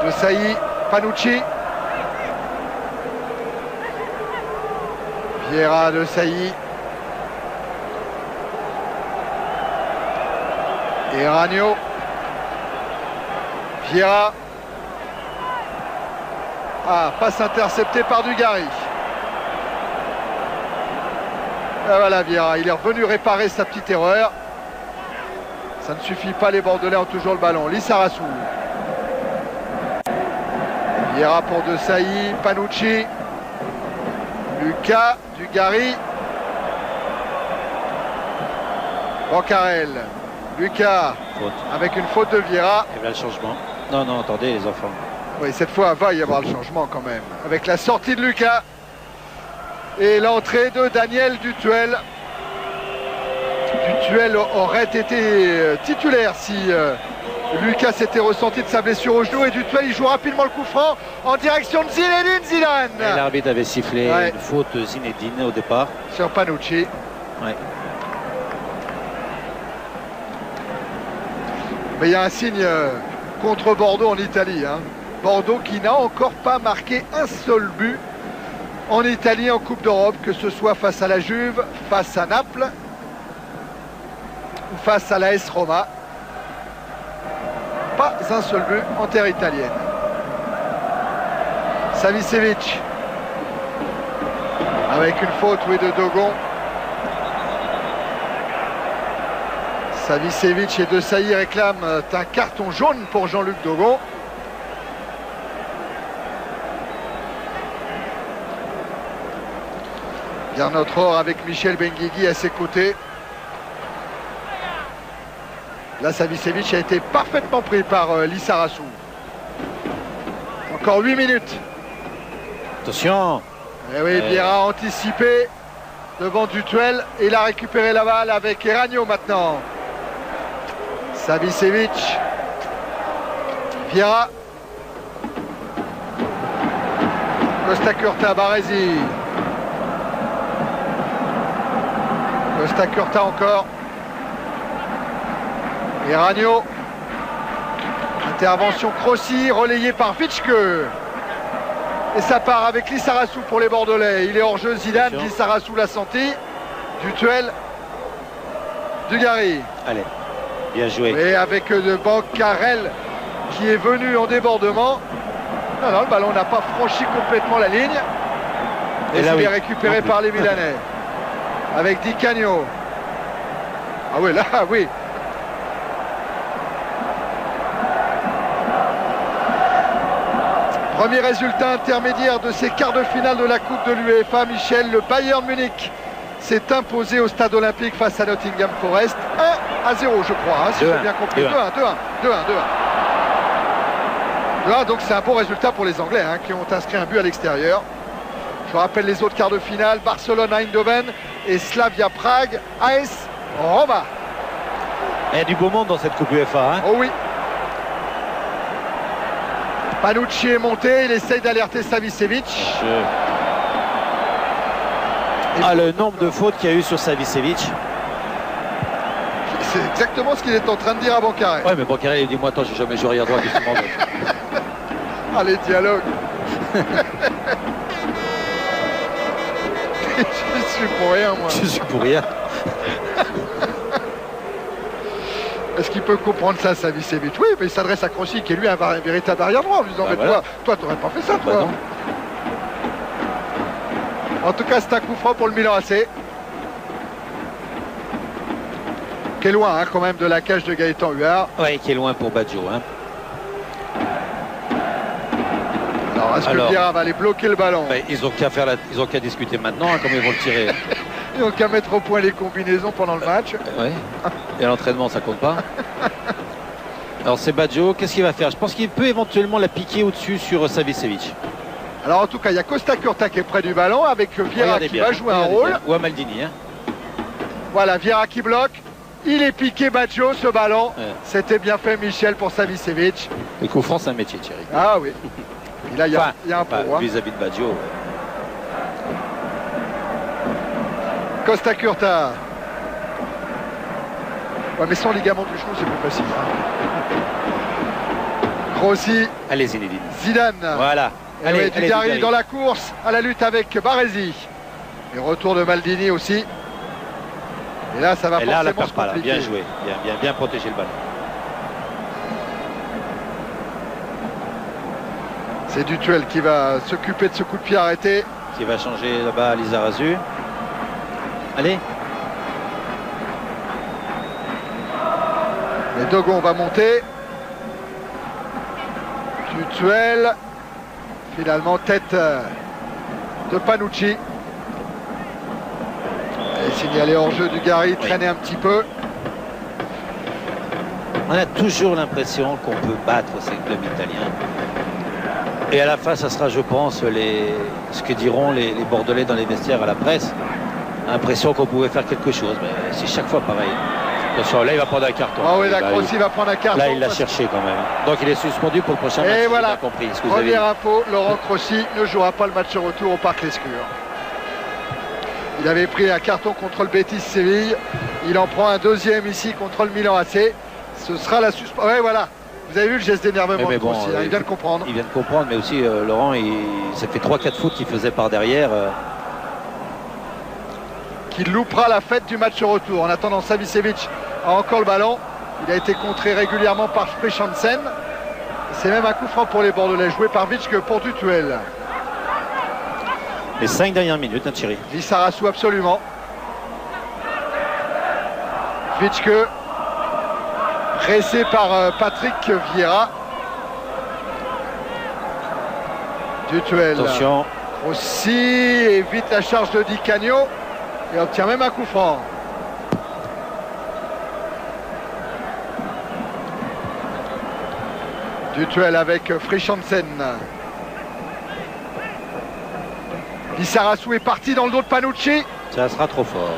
B: De Sailly, Panucci. Vieira de Sailly. Eranio. Vieira. Ah, passe interceptée par Dugarry. Ah, voilà Vieira, il est revenu réparer sa petite erreur. Ça ne suffit pas, les Bordelais ont toujours le ballon. Lissarassou. Vieira pour De Sailly, Panucci. Lucas, Dugarry. Bancarel. Lucas,
D: Faute.
B: avec une faute de Vieira.
D: Et là, le changement. Non, non, attendez, les enfants.
B: Oui, cette fois, va y avoir le changement quand même. Avec la sortie de Lucas et l'entrée de Daniel Dutuel. Dutuel aurait été titulaire si Lucas s'était ressenti de sa blessure au genou. Et Dutuel, il joue rapidement le coup franc en direction de Zinedine Zidane.
D: Et l'arbitre avait sifflé
B: Ouais.
D: une faute de Zinedine au départ.
B: Sur Panucci.
D: Ouais.
B: Mais il y a un signe contre Bordeaux en Italie. Hein. Bordeaux qui n'a encore pas marqué un seul but en Italie en Coupe d'Europe, que ce soit face à la Juve, face à Naples ou face à l'AS Roma. Pas un seul but en terre italienne. Savicevic avec une faute, oui, de Dogon. Savicevic et Desailly réclament un carton jaune pour Jean-Luc Dogon. Bernard Rohr avec Michel Benguigui à ses côtés. Là, Savicevic a été parfaitement pris par Lissarassou. Encore 8 minutes.
D: Attention.
B: Et oui, Vieira a anticipé devant Dutuel. Et il a récupéré la balle avec Eragno maintenant. Savicevic. Vieira. Costa Curta, Baresi. Costa Curta encore. Eragno. Intervention Crossi, relayée par Vitschke. Et ça part avec Lissarassou pour les Bordelais. Il est hors jeu, Zidane. Lissarassou l'a senti. Dutuel. Dugarry.
D: Allez, bien joué.
B: Et avec de Bancarel qui est venu en débordement. Non, non, le ballon n'a pas franchi complètement la ligne. Et il est récupéré par les Milanais. Avec Di Canio. Ah oui, là, oui. Premier résultat intermédiaire de ces quarts de finale de la Coupe de l'UEFA, Michel. Le Bayern Munich s'est imposé au stade olympique face à Nottingham Forest. 1-0, je crois, si j'ai bien compris. 2-1, donc c'est un bon résultat pour les Anglais qui ont inscrit un but à l'extérieur. Je rappelle les autres quarts de finale, Barcelone, Eindhoven et Slavia Prague, AS Roma.
D: Il y a du beau monde dans cette Coupe UEFA.
B: Oh oui. Panucci est monté, il essaye d'alerter Savicevic.
D: Le nombre de fautes qu'il y a eu sur Savicevic.
B: C'est exactement ce qu'il est en train de dire à Bancarel.
D: Ouais, mais Bancarel, il dit moi, attends, j'ai jamais joué arrière droit, qu'est-ce que tu m'en veux?
B: Ah, les dialogues. Je suis pour rien, moi.
D: Je suis pour rien.
B: Est-ce qu'il peut comprendre ça, Savicevic? Oui, mais il s'adresse à Crossi, qui est lui un véritable arrière droit, en lui disant, mais voilà. toi, t'aurais pas fait ça, toi.
D: Non.
B: En tout cas, c'est un coup franc pour le Milan AC. Qui est loin, quand même, de la cage de Gaëtan Huard.
D: Oui, qui est loin pour Baggio.
B: Alors, est-ce que Vieira va aller bloquer le ballon?
D: Ils ont qu'à discuter maintenant, comment ils vont le tirer.
B: Ils n'ont qu'à mettre au point les combinaisons pendant le match.
D: Oui. Et à l'entraînement, ça compte pas. Alors c'est Baggio, qu'est-ce qu'il va faire? Je pense qu'il peut éventuellement la piquer au-dessus sur Savicevic.
B: Alors en tout cas, il y a Costa Curta qui est près du ballon avec Vieira qui va jouer un rôle.
D: Ou à Maldini.
B: Voilà, Vieira qui bloque. Il est piqué Baggio, ce ballon. Ouais. C'était bien fait, Michel, pour Savicevic.
D: Le coup franc, c'est un métier, Thierry.
B: Ah oui. Et là, il y a un point.
D: Vis-à-vis de Baggio.
B: Costa Curta. Ouais, mais sans ligament du genou, c'est plus facile. Crossi.
D: Allez, Zinedine.
B: Zidane.
D: Voilà.
B: Allez, Dugarry dans la course, à la lutte avec Baresi. Et retour de Maldini aussi. Et là, ça va forcément se compliquer.
D: Bien joué, bien protégé le ballon.
B: C'est Dutuel qui va s'occuper de ce coup de pied arrêté.
D: Qui va changer là-bas à Lizarazu. Allez.
B: Et Dogon va monter. Dutuel. Finalement, tête de Panucci. Et signalé hors jeu du Dugarry, traîner un petit peu.
D: On a toujours l'impression qu'on peut battre ces clubs italiens. Et à la fin, ça sera, je pense, ce que diront les Bordelais dans les vestiaires à la presse. L'impression qu'on pouvait faire quelque chose, mais c'est chaque fois pareil. Attention, là il va prendre un carton.
B: Ah oui, là Crossi va prendre un carton.
D: Là il l'a cherché quand même. Donc il est suspendu pour le prochain match.
B: Et voilà,
D: compris,
B: première info, Laurent Crossi ne jouera pas le match retour au Parc Lescure. Il avait pris un carton contre le Betis Séville. Il en prend un deuxième ici contre le Milan AC. Ce sera la suspension. Ouais, voilà. Vous avez vu le geste d'énervement de Crossi, il vient de comprendre.
D: Il vient de comprendre, mais aussi Laurent, ça fait 3-4 fautes qu'il faisait par derrière.
B: Qui loupera la fête du match retour. En attendant, Savicevic a encore le ballon. Il a été contré régulièrement par Spreechansen. C'est même un coup franc pour les Bordelais, joué par Vitschke pour Dutuel.
D: Les 5 dernières minutes, Thierry.
B: Lissarassou absolument. Vitschke. Pressé par Patrick Vieira. Dutuel.
D: Attention.
B: Aussi évite la charge de Di Canio et obtient même un coup franc. Dutuel avec Frischansen. Lissarassou est parti dans le dos de Panucci.
D: Ça sera trop fort.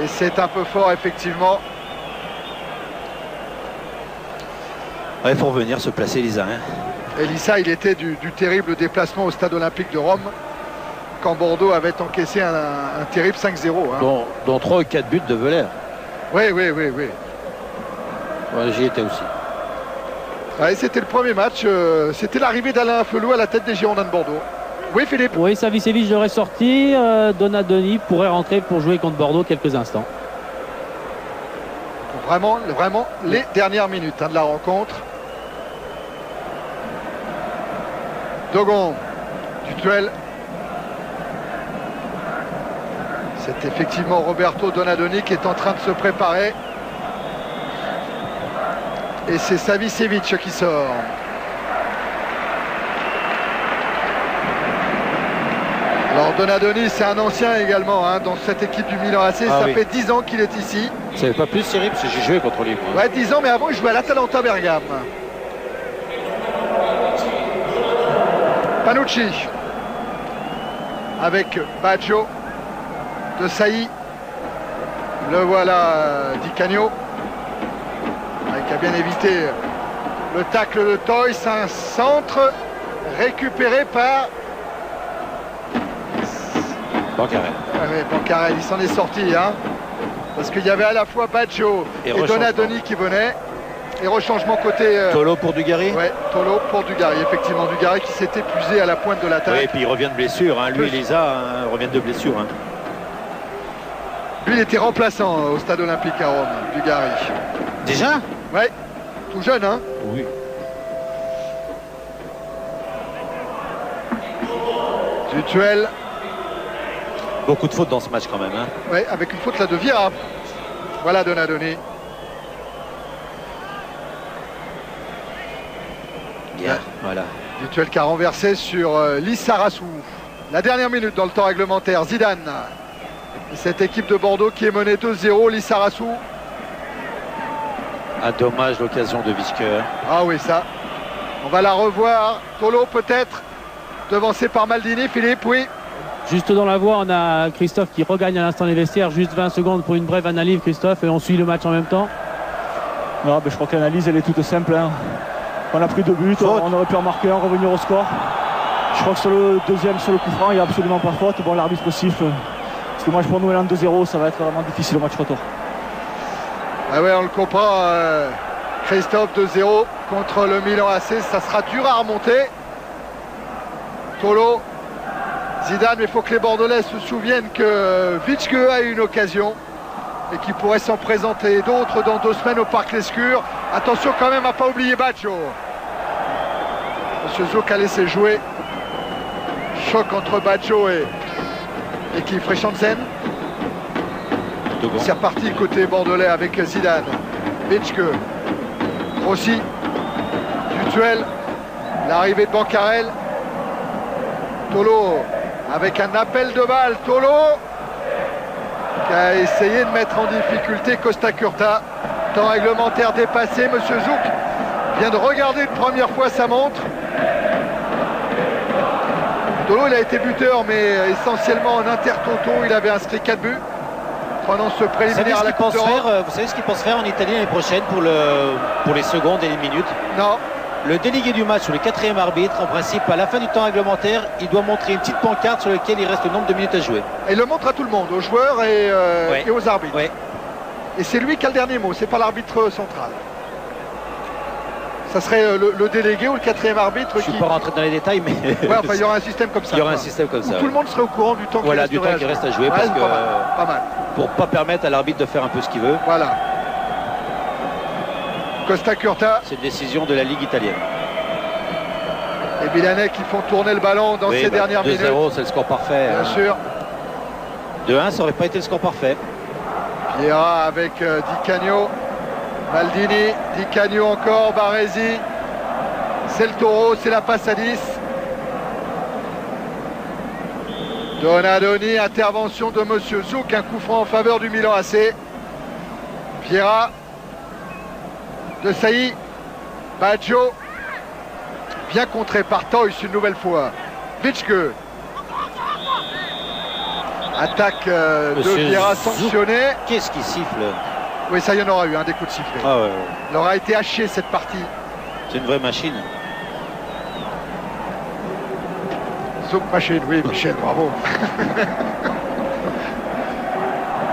B: Et c'est un peu fort effectivement.
D: Il faut revenir se placer, Lisa.
B: Et Lissa, il était du terrible déplacement au stade olympique de Rome quand Bordeaux avait encaissé un terrible 5-0. Hein.
D: Dont 3 ou 4 buts de Velair.
B: Oui.
D: Ouais, j'y étais aussi.
B: Ouais, c'était le premier match. C'était l'arrivée d'Alain Afelou à la tête des Girondins de Bordeaux. Oui, Philippe.
C: Oui, Savicevic devrait sortir. Donadoni pourrait rentrer pour jouer contre Bordeaux quelques instants.
B: Vraiment les dernières minutes de la rencontre. Dogon, Dutuel. C'est effectivement Roberto Donadoni qui est en train de se préparer. Et c'est Savicevic qui sort. Alors Donadoni, c'est un ancien également dans cette équipe du Milan AC. Ça fait 10 ans qu'il est ici.
D: Ça fait pas plus, Cyril, parce que j'ai joué contre lui.
B: Ouais, 10 ans, mais avant il jouait à l'Atalanta Bergame. Panucci avec Baggio de Sailly. Le voilà, Di Canio qui a bien évité le tacle de Toys. Un centre récupéré par
D: Bancarel.
B: Ouais, Bancarel, il s'en est sorti parce qu'il y avait à la fois Baggio et Donadoni qui venaient. Et rechangement côté...
D: Tolo pour Dugarry.
B: Ouais, Tolo pour Dugarry, effectivement. Dugarry qui s'est épuisé à la pointe de l'attaque.
D: Oui, et puis il revient de blessure. Lui et Lisa reviennent de blessure.
B: Lui, il était remplaçant au stade olympique à Rome, Dugarry.
D: Déjà?
B: Ouais, tout jeune,
D: Oui.
B: Dutuel.
D: Beaucoup de fautes dans ce match quand même.
B: Ouais, avec une faute là de Vieira. Voilà Donadoni.
D: Bien, voilà.
B: Dutuel qui a renversé sur Lissarassou. La dernière minute dans le temps réglementaire. Zidane. Et cette équipe de Bordeaux qui est menée 2-0. Lissarassou.
D: Un dommage, l'occasion de Visker.
B: Ah oui, ça. On va la revoir. Tolo peut-être. Devancé par Maldini. Philippe, oui.
C: Juste dans la voie, on a Christophe qui regagne à l'instant les vestiaires. Juste 20 secondes pour une brève analyse, Christophe. Et on suit le match en même temps.
E: Non, je crois que l'analyse, elle est toute simple. On a pris 2 buts, on aurait pu en marquer un, revenir au score. Je crois que sur le deuxième, sur le coup franc, il n'y a absolument pas faute. Bon, l'arbitre siffle. Parce que moi, pour nous, en 2-0, ça va être vraiment difficile au match retour.
B: Ah ouais, on le comprend. Christophe 2-0 contre le Milan AC. Ça sera dur à remonter. Tolo, Zidane, mais il faut que les Bordelais se souviennent que Vitske a eu une occasion et qu'il pourrait s'en présenter d'autres dans 2 semaines au Parc Lescure. Attention quand même à ne pas oublier Baggio. Monsieur Zouk a laissé jouer. Choc entre Baggio et qui Frischansen. C'est reparti côté bordelais avec Zidane. Vitske. Rossi. Dutuel. L'arrivée de Bancarel. Tolo avec un appel de balle. Tolo qui a essayé de mettre en difficulté Costa Curta. Temps réglementaire dépassé. Monsieur Zouk vient de regarder une première fois sa montre. Tolo, il a été buteur, mais essentiellement en intertoto. Il avait inscrit 4 buts. Prenant ce préliminaire à la Coupe d'Europe.
D: Vous savez ce qu'il pense faire en Italie l'année prochaine pour les secondes et les minutes?
B: Non.
D: Le délégué du match ou le 4e arbitre, en principe, à la fin du temps réglementaire, il doit montrer une petite pancarte sur laquelle il reste le nombre de minutes à jouer.
B: Et il le montre à tout le monde, aux joueurs et aux arbitres.
D: Ouais.
B: Et c'est lui qui a le dernier mot, c'est pas l'arbitre central. Ça serait le délégué ou le 4e arbitre.
D: Je ne suis pas rentré dans les détails, mais...
B: Ouais, enfin, il y aura un système comme ça.
D: Il y aura un système comme ça.
B: Tout le monde serait au courant du temps
D: qui reste à jouer. Parce que,
B: pas mal.
D: Pour pas permettre à l'arbitre de faire un peu ce qu'il veut.
B: Voilà. Costa Curta.
D: C'est une décision de la Ligue italienne.
B: Les Milanais qui font tourner le ballon dans ces dernières minutes.
D: 2-0, c'est le score parfait.
B: Bien sûr.
D: 2-1, ça aurait pas été le score parfait.
B: Vieira avec Di Canio. Maldini, Di Canio encore, Baresi. C'est le taureau, c'est la passe à 10. Donadoni, intervention de Monsieur Zouk, un coup franc en faveur du Milan AC. Vieira, De Sailly, Baggio, bien contré par Toys une nouvelle fois. Vitschke. Attaque de Vieira sanctionnée.
D: Qu'est-ce qui siffle?
B: Oui, ça y en aura eu, des coups de sifflet.
D: Ah ouais.
B: Il aura été haché cette partie.
D: C'est une vraie machine.
B: Zouk machine, oui, Michel, bravo.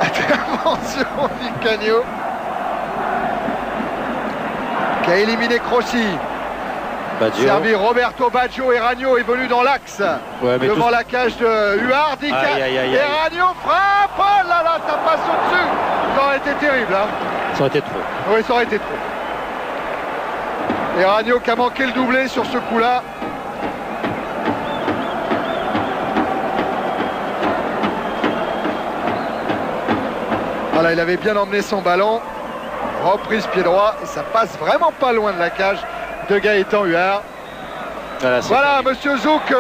B: Intervention Di Canio, qui a éliminé Crossi.
D: Baggio.
B: Servi Roberto Baggio et Ragno est venu dans l'axe.
D: Ouais,
B: devant la cage de Huard. Et Ragno frappe. Oh là là, ça passe au-dessus. Ça aurait été terrible.
D: Ça aurait été trop.
B: Oui, ça aurait été trop. Et Ragno qui a manqué le doublé sur ce coup-là. Voilà, il avait bien emmené son ballon. Reprise pied droit. Et ça passe vraiment pas loin de la cage de Gaëtan Huard. Voilà, Monsieur Zouk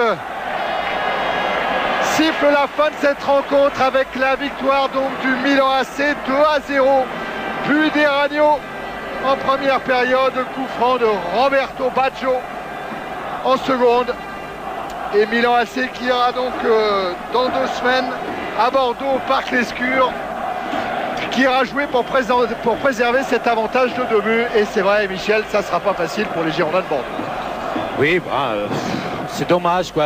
B: siffle la fin de cette rencontre avec la victoire donc du Milan AC 2-0. But d'Eragno en première période, coup franc de Roberto Baggio en seconde. Et Milan AC qui ira donc dans 2 semaines à Bordeaux au Parc Lescure, qui ira jouer pour préserver cet avantage de 2 buts. Et c'est vrai, Michel, ça ne sera pas facile pour les Girondins de Bordeaux.
D: Oui, c'est dommage quoi.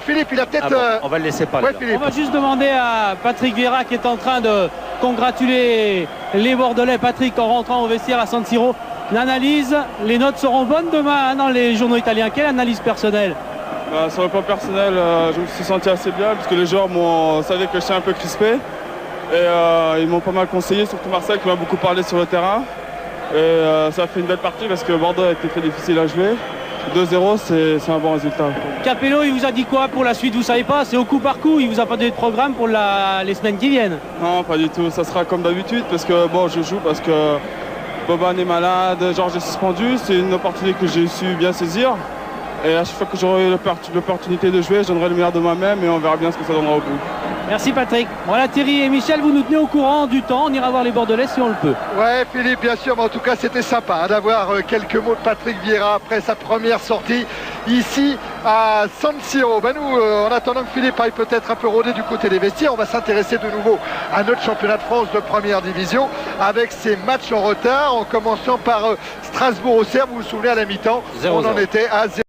B: Philippe, il a peut-être...
D: on va le laisser parler.
B: Ouais,
C: on va juste demander à Patrick Vieira qui est en train de congratuler les Bordelais. Patrick, en rentrant au vestiaire à San Siro, l'analyse, les notes seront bonnes demain dans les journaux italiens. Quelle analyse personnelle?
F: Sur le plan personnel, je me suis senti assez bien parce que les joueurs savaient que j'étais un peu crispé. Et ils m'ont pas mal conseillé, surtout Marcel qui m'a beaucoup parlé sur le terrain. Et ça a fait une belle partie parce que Bordeaux a été très difficile à jouer. 2-0, c'est un bon résultat.
C: Capello, il vous a dit quoi pour la suite? Vous savez pas, c'est au coup par coup. Il vous a pas donné de programme pour les semaines qui viennent?
F: Non, pas du tout. Ça sera comme d'habitude parce que bon, je joue parce que Boban est malade, Georges est suspendu. C'est une opportunité que j'ai su bien saisir. Et à chaque fois que j'aurai l'opportunité de jouer, je donnerai le meilleur de moi-même et on verra bien ce que ça donnera au bout.
C: Merci Patrick. Voilà, Thierry et Michel, vous nous tenez au courant du temps. On ira voir les Bordelais si on le peut.
B: Ouais, Philippe, bien sûr, mais en tout cas, c'était sympa d'avoir quelques mots de Patrick Vieira après sa première sortie ici à San Siro. Nous, en attendant que Philippe aille peut-être un peu rôder du côté des vestiaires, on va s'intéresser de nouveau à notre championnat de France de première division avec ces matchs en retard, en commençant par Strasbourg-Auxerre. Vous vous souvenez, à la mi-temps, on en était à 0.